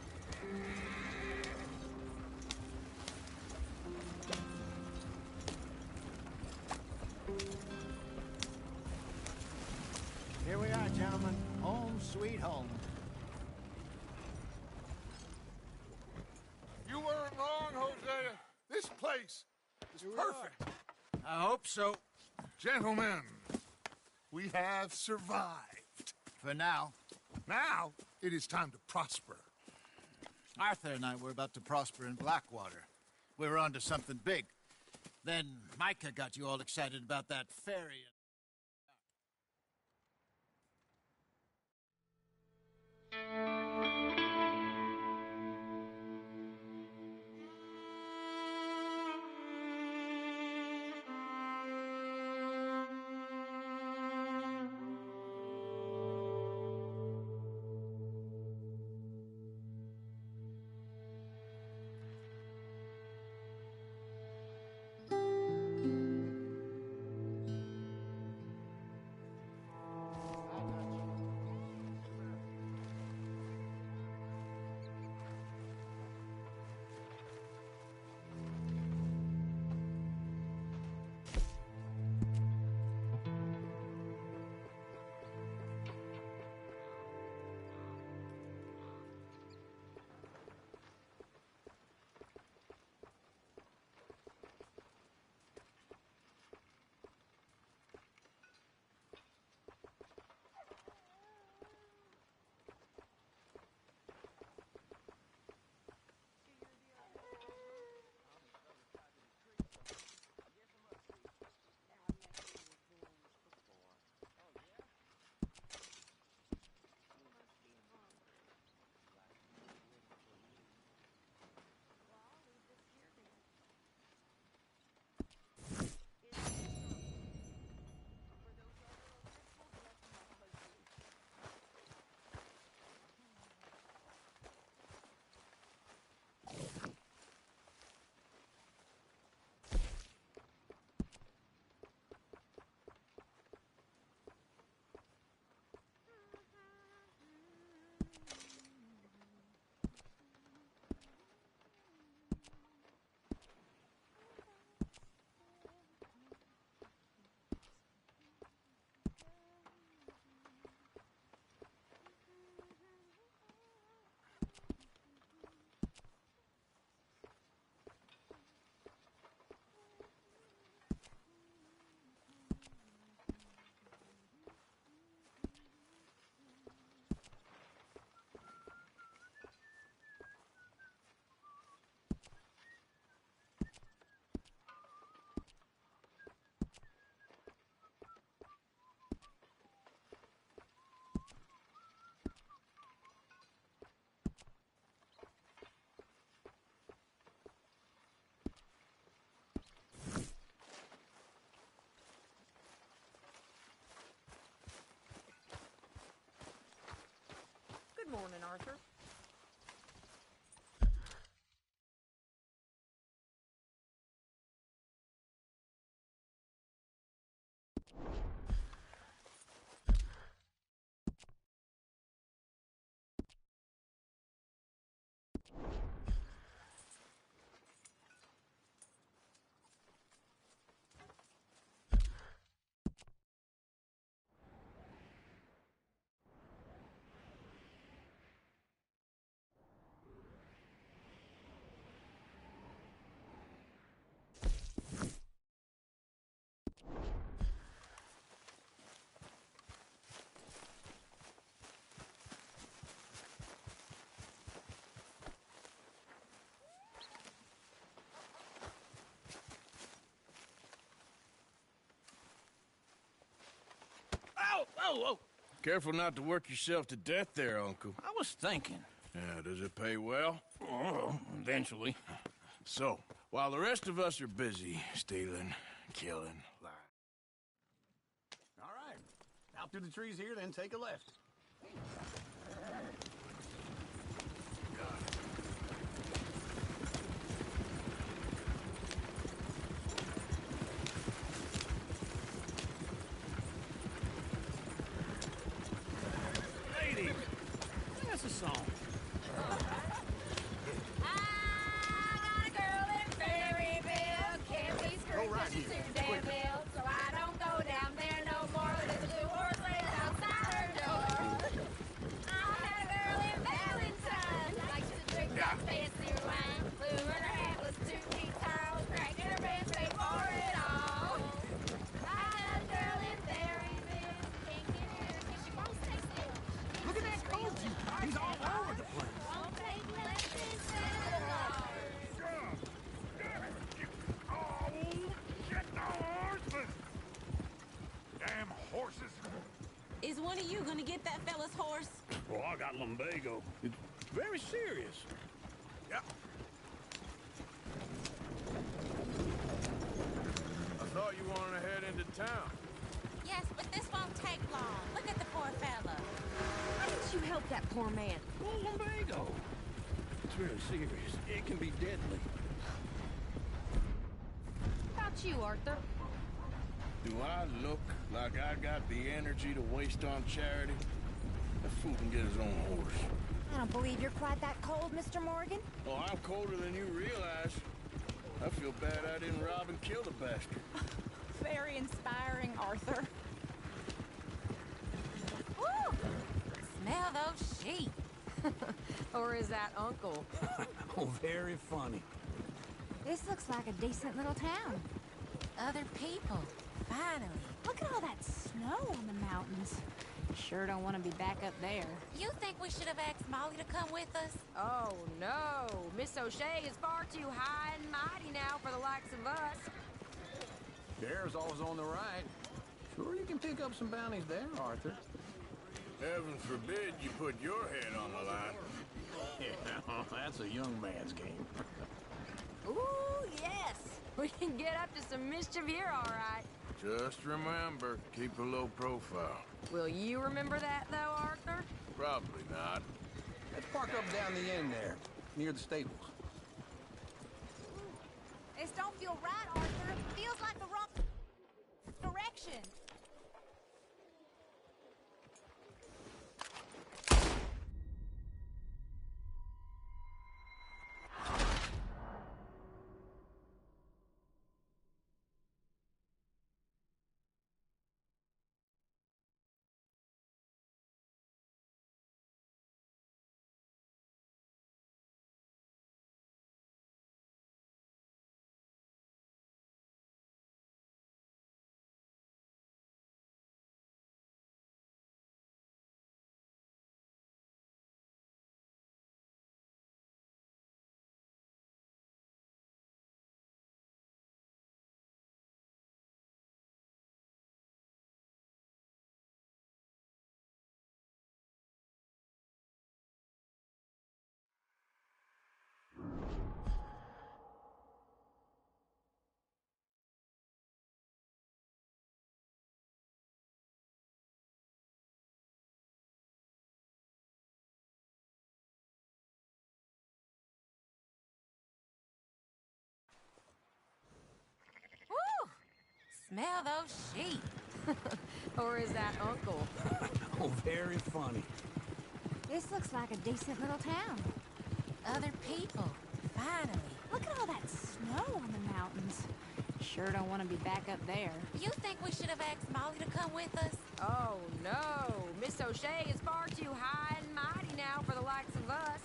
Here we are, gentlemen. Home sweet home. You weren't wrong, Hosea. This place is perfect. I hope so. Gentlemen, we have survived. For now. Now, it is time to prosper. Arthur and I were about to prosper in Blackwater. We were on to something big. Then Micah got you all excited about that ferry. Good morning, Arthur. Whoa! Careful not to work yourself to death there, Uncle. I was thinking. Yeah, does it pay well? Oh, eventually. So, while the rest of us are busy stealing, killing, lying. All right. Out through the trees here, then take a left. Ladies, that's a song. Is one of you gonna get that fella's horse? Oh, I got lumbago. It's very serious. Yeah. I thought you wanted to head into town. Yes, but this won't take long. Look at the poor fella. Why didn't you help that poor man? Well, lumbago. It's really serious. It can be deadly. How about you, Arthur? Do I look like I got the energy to waste on charity? That fool can get his own horse. I don't believe you're quite that cold, Mr. Morgan. Oh, I'm colder than you realize. I feel bad I didn't rob and kill the bastard. Very inspiring, Arthur. Woo! Smell those sheep. Or is that Uncle? Oh, very funny. This looks like a decent little town. Other people. Finally. Look at all that snow on the mountains. Sure don't want to be back up there. You think we should have asked Molly to come with us? Oh, no. Miss O'Shea is far too high and mighty now for the likes of us. Bear's always on the right. Sure you can pick up some bounties there, Arthur. Heaven forbid you put your head on the line. Yeah, that's a young man's game. Ooh, yes. We can get up to some mischief here, all right. Just remember, keep a low profile. Will you remember that, though, Arthur? Probably not. Let's park up down the end there, near the stables. This don't feel right, Arthur. Feels like the wrong direction. Smell those sheep. Or is that Uncle? Oh, very funny. This looks like a decent little town. Other people. Finally. Look at all that snow on the mountains. Sure don't want to be back up there. You think we should have asked Molly to come with us? Oh, no. Miss O'Shea is far too high and mighty now for the likes of us.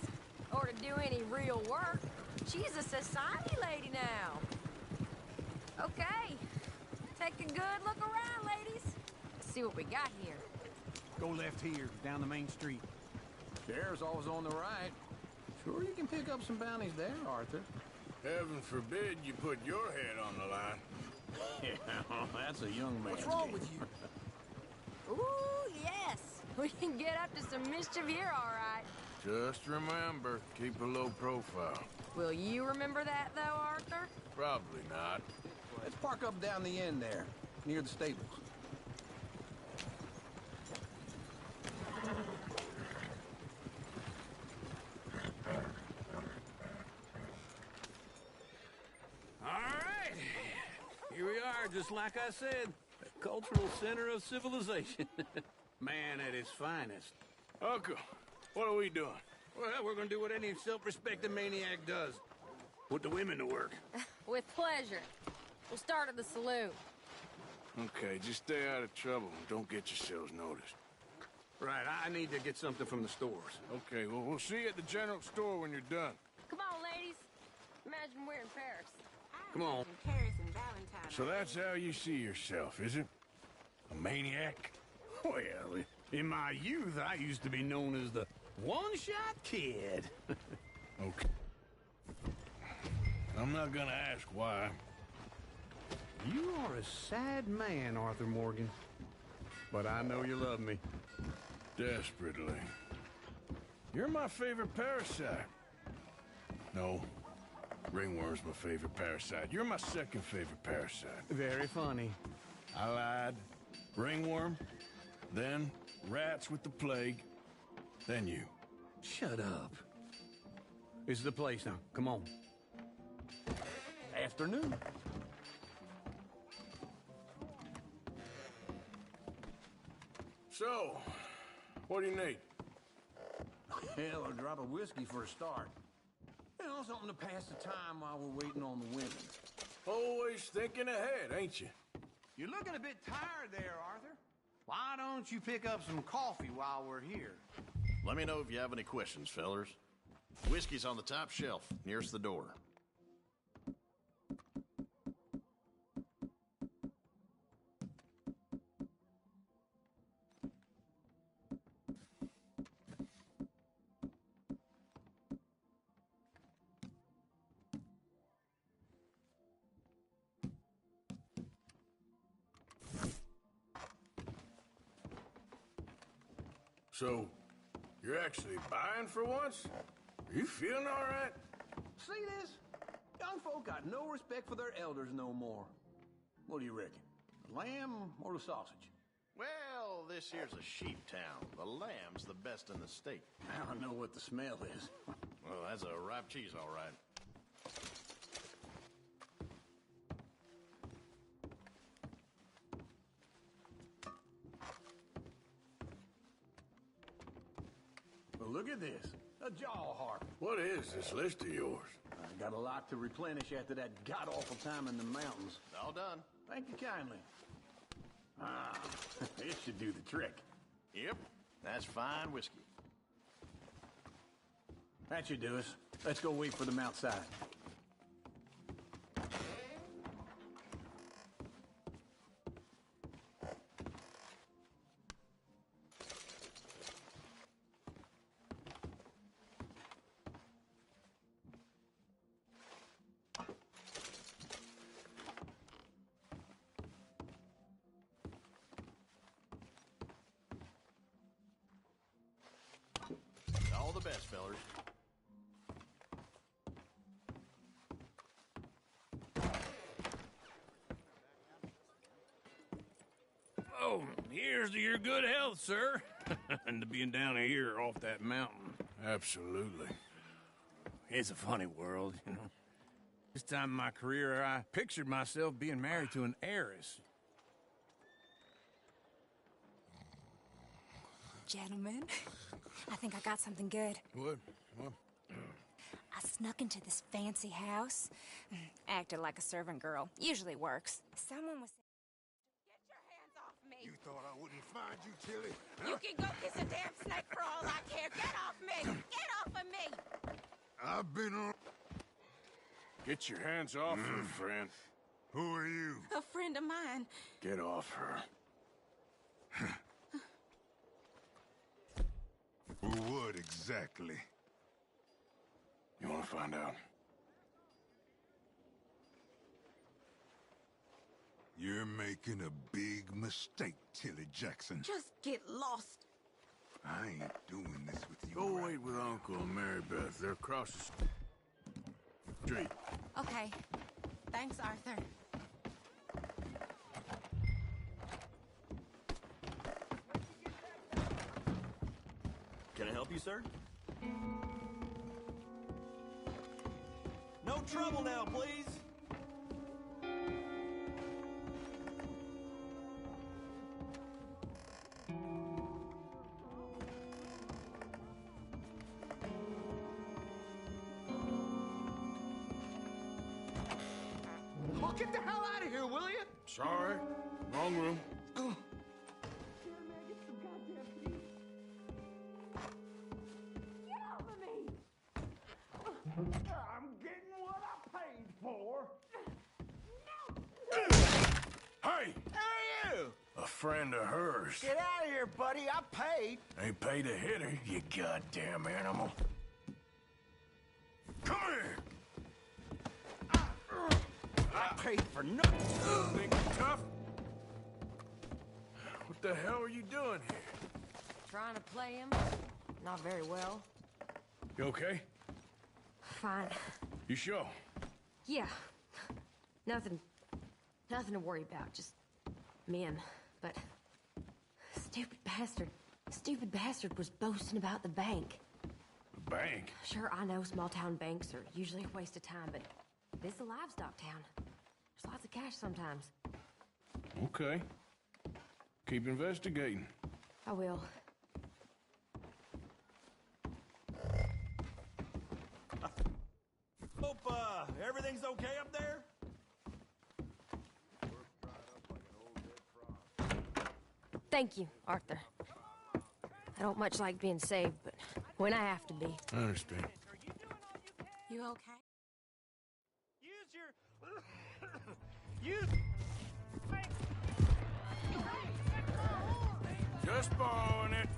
Or to do any real work. She's a society lady now. Okay. Take a good look around, ladies. See what we got here. Go left here, down the main street. There's always on the right. Sure you can pick up some bounties there, Arthur. Heaven forbid you put your head on the line. Yeah, that's a young man. What's wrong with you? Ooh, yes. We can get up to some mischief here, all right. Just remember, keep a low profile. Will you remember that, though, Arthur? Probably not. Let's park up down the end there, near the stables. All right. Here we are, just like I said. A cultural center of civilization. Man at his finest. Uncle, what are we doing? Well, we're gonna do what any self-respecting maniac does. Put the women to work. With pleasure. We'll start at the saloon. Okay, just stay out of trouble and don't get yourselves noticed. Right, I need to get something from the stores. Okay, well, we'll see you at the general store when you're done. Come on, ladies. Imagine we're in Paris. Come on. In Paris and Valentine. So that's how you see yourself, is it? A maniac? Well, in my youth, I used to be known as the one-shot kid. Okay. I'm not gonna ask why. You are a sad man, Arthur Morgan. But I know you love me. Desperately. You're my favorite parasite. No, ringworm's my favorite parasite. You're my second favorite parasite. Very funny. I lied. Ringworm, then rats with the plague, then you. Shut up. This is the place now. Come on. Afternoon. So, what do you need? Hell, a drop of whiskey for a start. You know, something to pass the time while we're waiting on the women. Always thinking ahead, ain't you? You're looking a bit tired there, Arthur. Why don't you pick up some coffee while we're here? Let me know if you have any questions, fellers. Whiskey's on the top shelf, nearest the door. So, you're actually buying for once? Are you feeling all right? See this? Young folk got no respect for their elders no more. What do you reckon? The lamb or the sausage? Well, this here's a sheep town. The lamb's the best in the state. I don't know what the smell is. Well, that's a ripe cheese, all right. Well, look at this. A jaw harp. What is this list of yours? I got a lot to replenish after that god-awful time in the mountains. All done. Thank you kindly. Ah, it should do the trick. Yep, that's fine whiskey. That should do us. Let's go wait for them outside. All the best, fellers. Oh, here's to your good health, sir. And to being down here off that mountain. Absolutely. It's a funny world, you know. This time in my career, I pictured myself being married to an heiress. Gentlemen, I think I got something good. What? I snuck into this fancy house, acted like a servant girl. Usually works. Someone was... Get your hands off me! You thought I wouldn't find you, Tilly? You can go kiss a damn snake for all I care. Get off me! Get off of me! I've been on... Get your hands off her, friend. Who are you? A friend of mine. Get off her. What exactly? You want to find out? You're making a big mistake, Tilly Jackson. Just get lost. I ain't doing this with you. Go wait with Uncle and Mary Beth. They're across the street. Okay. Thanks, Arthur. Can I help you, sir? No trouble now, please. Oh, get the hell out of here, will you? Sorry. Wrong room. I'm getting what I paid for. Hey! Who are you? A friend of hers. Get out of here, buddy. I paid. Ain't paid to hit her, you goddamn animal. Come here! I paid for nothing. Think you tough? What the hell are you doing here? Trying to play him. Not very well. You okay? Fine. You sure? Yeah. Nothing to worry about. Just men. But stupid bastard was boasting about the bank. The bank? Sure, I know small town banks are usually a waste of time, but this is a livestock town. There's lots of cash sometimes. Okay. Keep investigating. I will. Hope, everything's okay up there? Thank you, Arthur. I don't much like being saved, but when I have to be. I understand. You okay? Just borrowing it.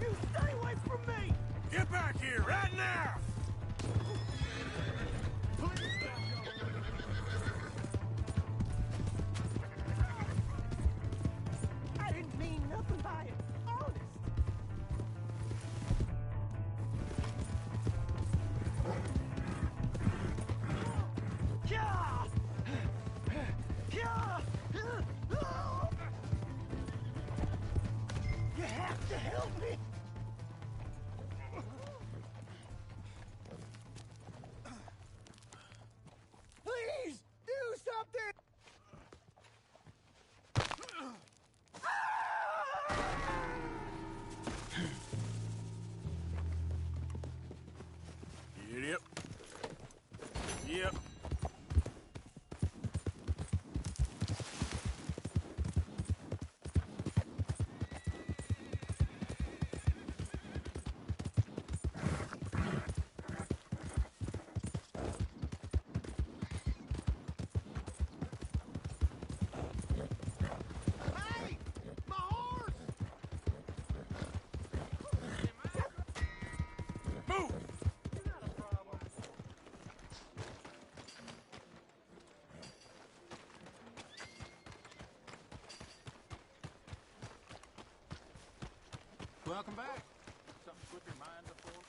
You stay away from me! Get back here right now! I didn't mean nothing by it. Honest. Yeah! Yeah! You have to help me! Please, do something! Yep. Yep. Hey! My horse! Move! Welcome back. Something slip your mind before?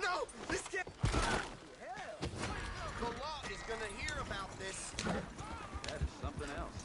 No! This can't... Hell! The law is gonna hear about this. That is something else.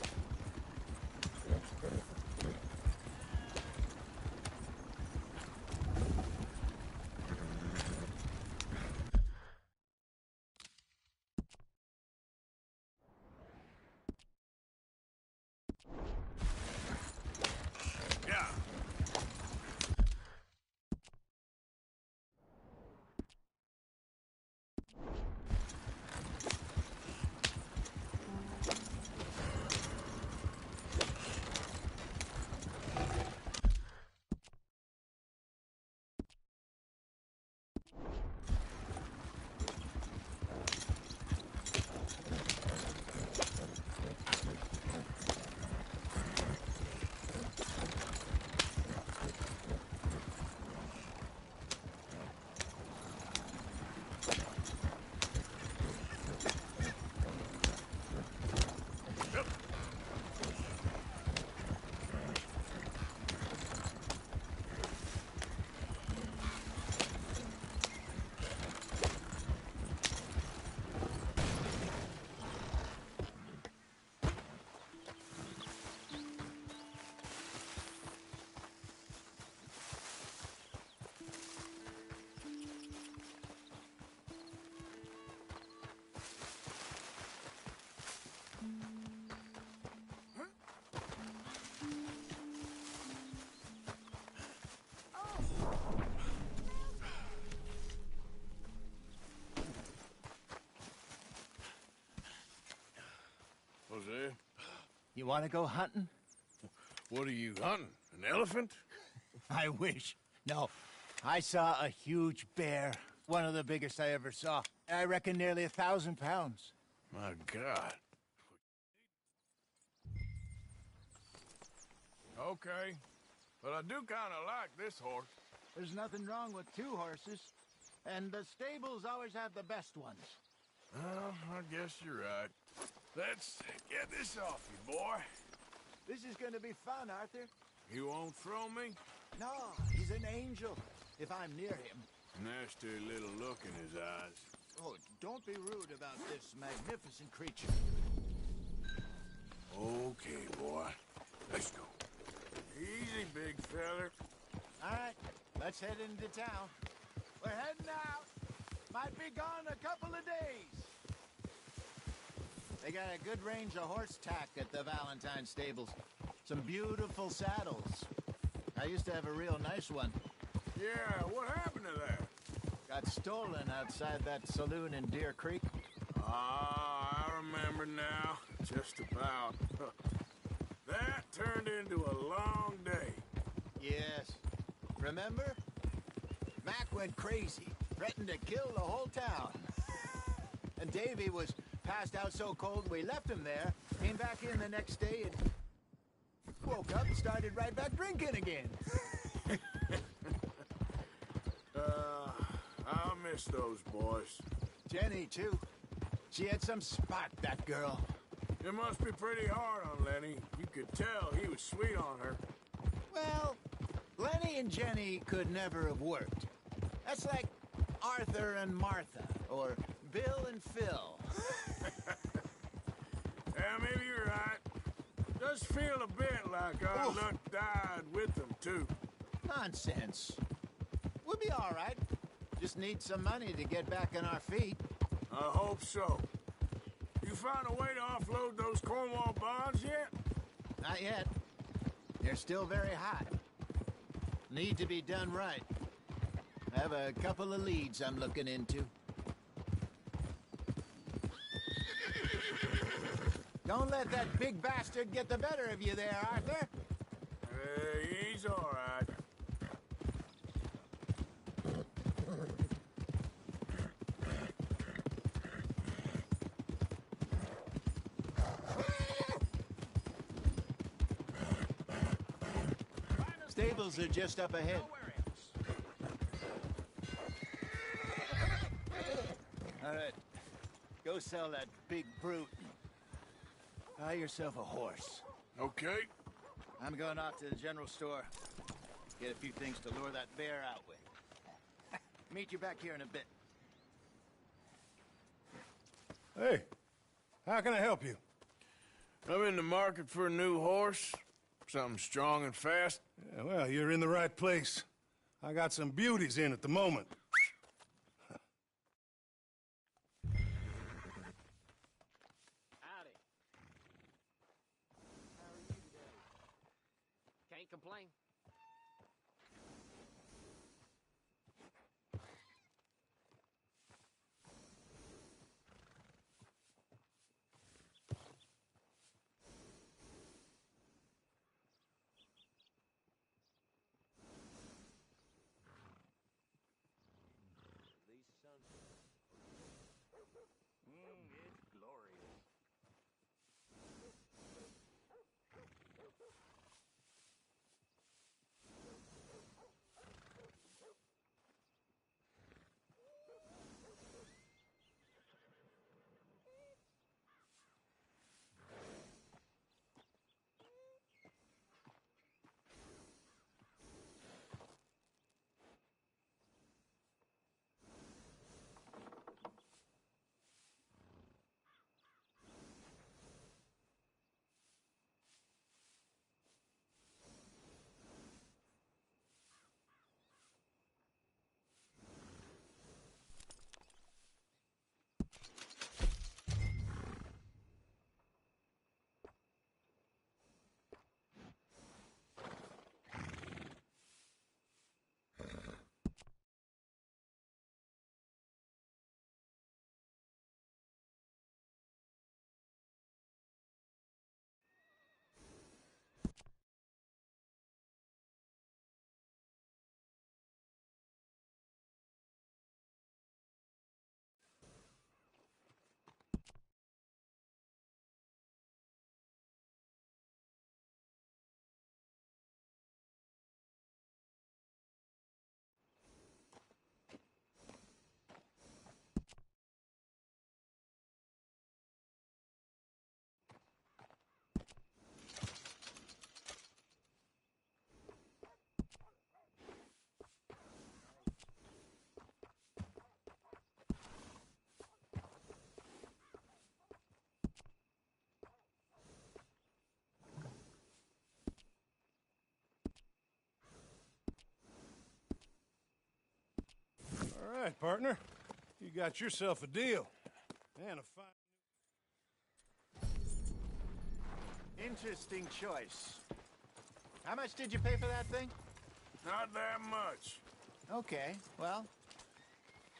You want to go hunting? What are you hunting? An elephant? I wish. No. I saw a huge bear. One of the biggest I ever saw. I reckon nearly 1,000 pounds. My God. Okay. But I do kind of like this horse. There's nothing wrong with 2 horses. And the stables always have the best ones. Well, I guess you're right. Let's get this off you, boy. This is going to be fun, Arthur. You won't throw me? No, he's an angel, if I'm near him. Nasty little look in his eyes. Oh, don't be rude about this magnificent creature. Okay, boy. Let's go. Easy, big feller. All right, let's head into town. We're heading out. Might be gone a couple of days. They got a good range of horse tack at the Valentine stables. Some beautiful saddles. I used to have a real nice one. Yeah, what happened to that? Got stolen outside that saloon in Deer Creek. Ah, I remember now. Just about. That turned into a long day. Yes. Remember? Mac went crazy, threatened to kill the whole town. And Davy was passed out so cold we left him there, came back in the next day and woke up and started right back drinking again. I'll miss those boys. Jenny, too. She had some spot, that girl. It must be pretty hard on Lenny. You could tell he was sweet on her. Well, Lenny and Jenny could never have worked. That's like Arthur and Martha, or Bill and Phil. Yeah, maybe you're right. Does feel a bit like our luck died with them, too. Nonsense. We'll be all right. Just need some money to get back on our feet. I hope so. You found a way to offload those Cornwall bonds yet? Not yet. They're still very high. Need to be done right. I have a couple of leads I'm looking into. Don't let that big bastard get the better of you there, Arthur. He's all right. Stables are just up ahead. All right. Go sell that big brute. Buy yourself a horse. Okay. I'm going off to the general store. Get a few things to lure that bear out with. Meet you back here in a bit. Hey, how can I help you? I'm in the market for a new horse. Something strong and fast. Yeah, well, you're in the right place. I got some beauties in at the moment. Howdy. How are you today? Can't complain. right, partner. You got yourself a deal. And a fine... Interesting choice. How much did you pay for that thing? Not that much. Okay, well,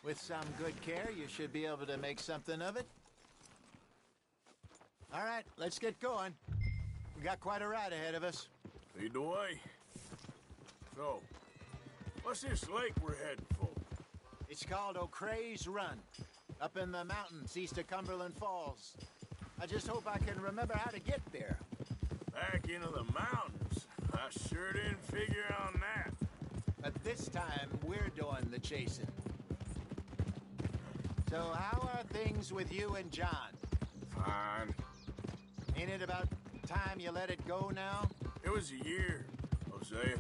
with some good care, you should be able to make something of it. All right, let's get going. We got quite a ride ahead of us. Lead the way. So, what's this lake we're heading for? It's called O'Creagh's Run, up in the mountains east of Cumberland Falls. I just hope I can remember how to get there. Back into the mountains? I sure didn't figure on that. But this time, we're doing the chasing. So how are things with you and John? Fine. Ain't it about time you let it go now? It was a year, Hosea.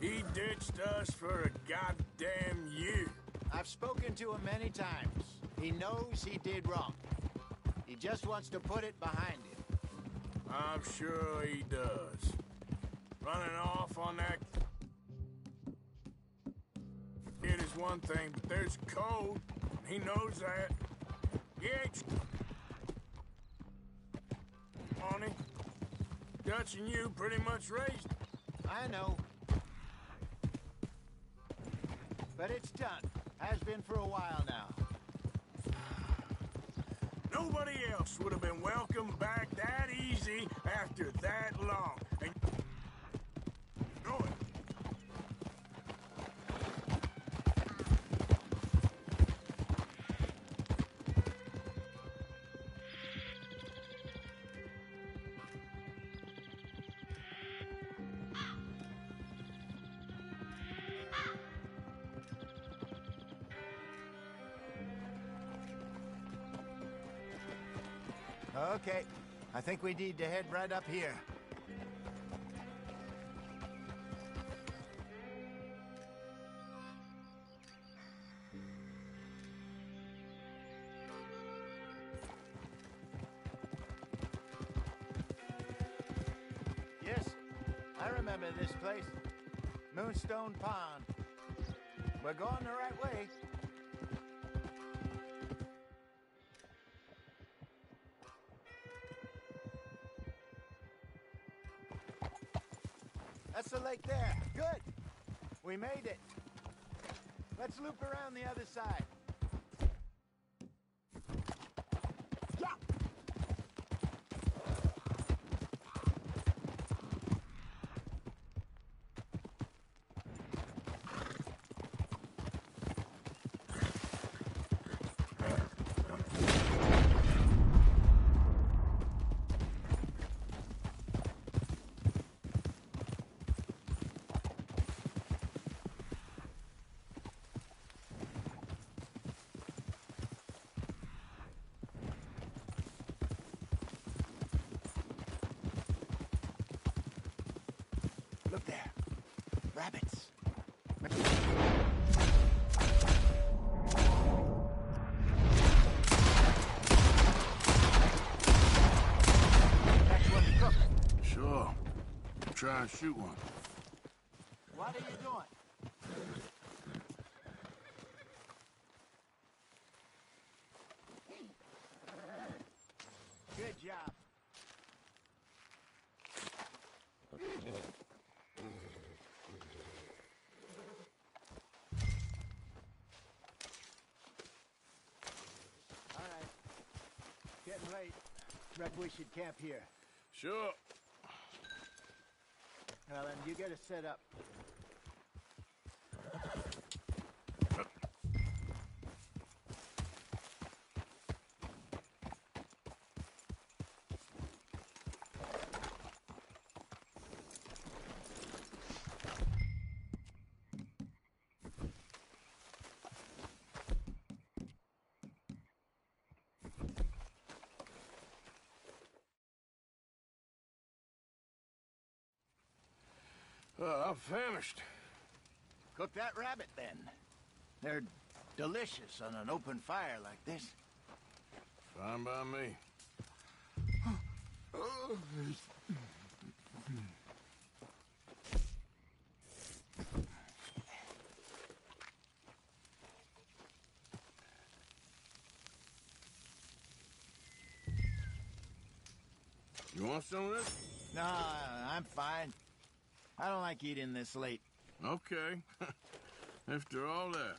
He ditched us for a goddamn year. I've spoken to him many times. He knows he did wrong. He just wants to put it behind him. I'm sure he does. Running off on that kid is one thing, but there's code. He knows that. He ain't on him. Dutch and you pretty much raised him. I know. But it's done. Has been for a while now. Nobody else would have been welcomed back that easy after that long. And you know it. Okay, I think we need to head right up here. Yes, I remember this place. Moonstone Pond. We're going the right way. That's the lake there. Good. We made it. Let's loop around the other side. Yeah. Look there. Rabbits. That's one to cook. Sure. Try and shoot one. What are you doing? Good job. All right. Getting late. Reckon we should camp here. Sure. Well, then you get us set up. I'm famished. Cook that rabbit, then. They're delicious on an open fire like this. Fine by me. You want some of this? No, I'm fine. I don't like eating this late. Okay. After all that.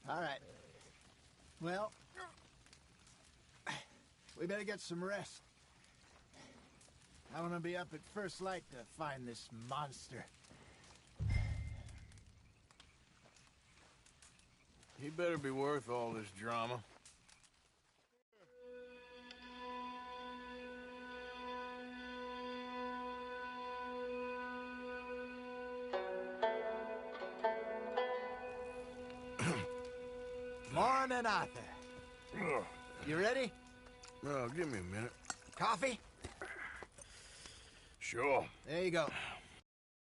All right. Well, we better get some rest. I want to be up at first light to find this monster. He better be worth all this drama. Morning, Arthur. You ready? Well, give me a minute. Coffee? Sure. There you go.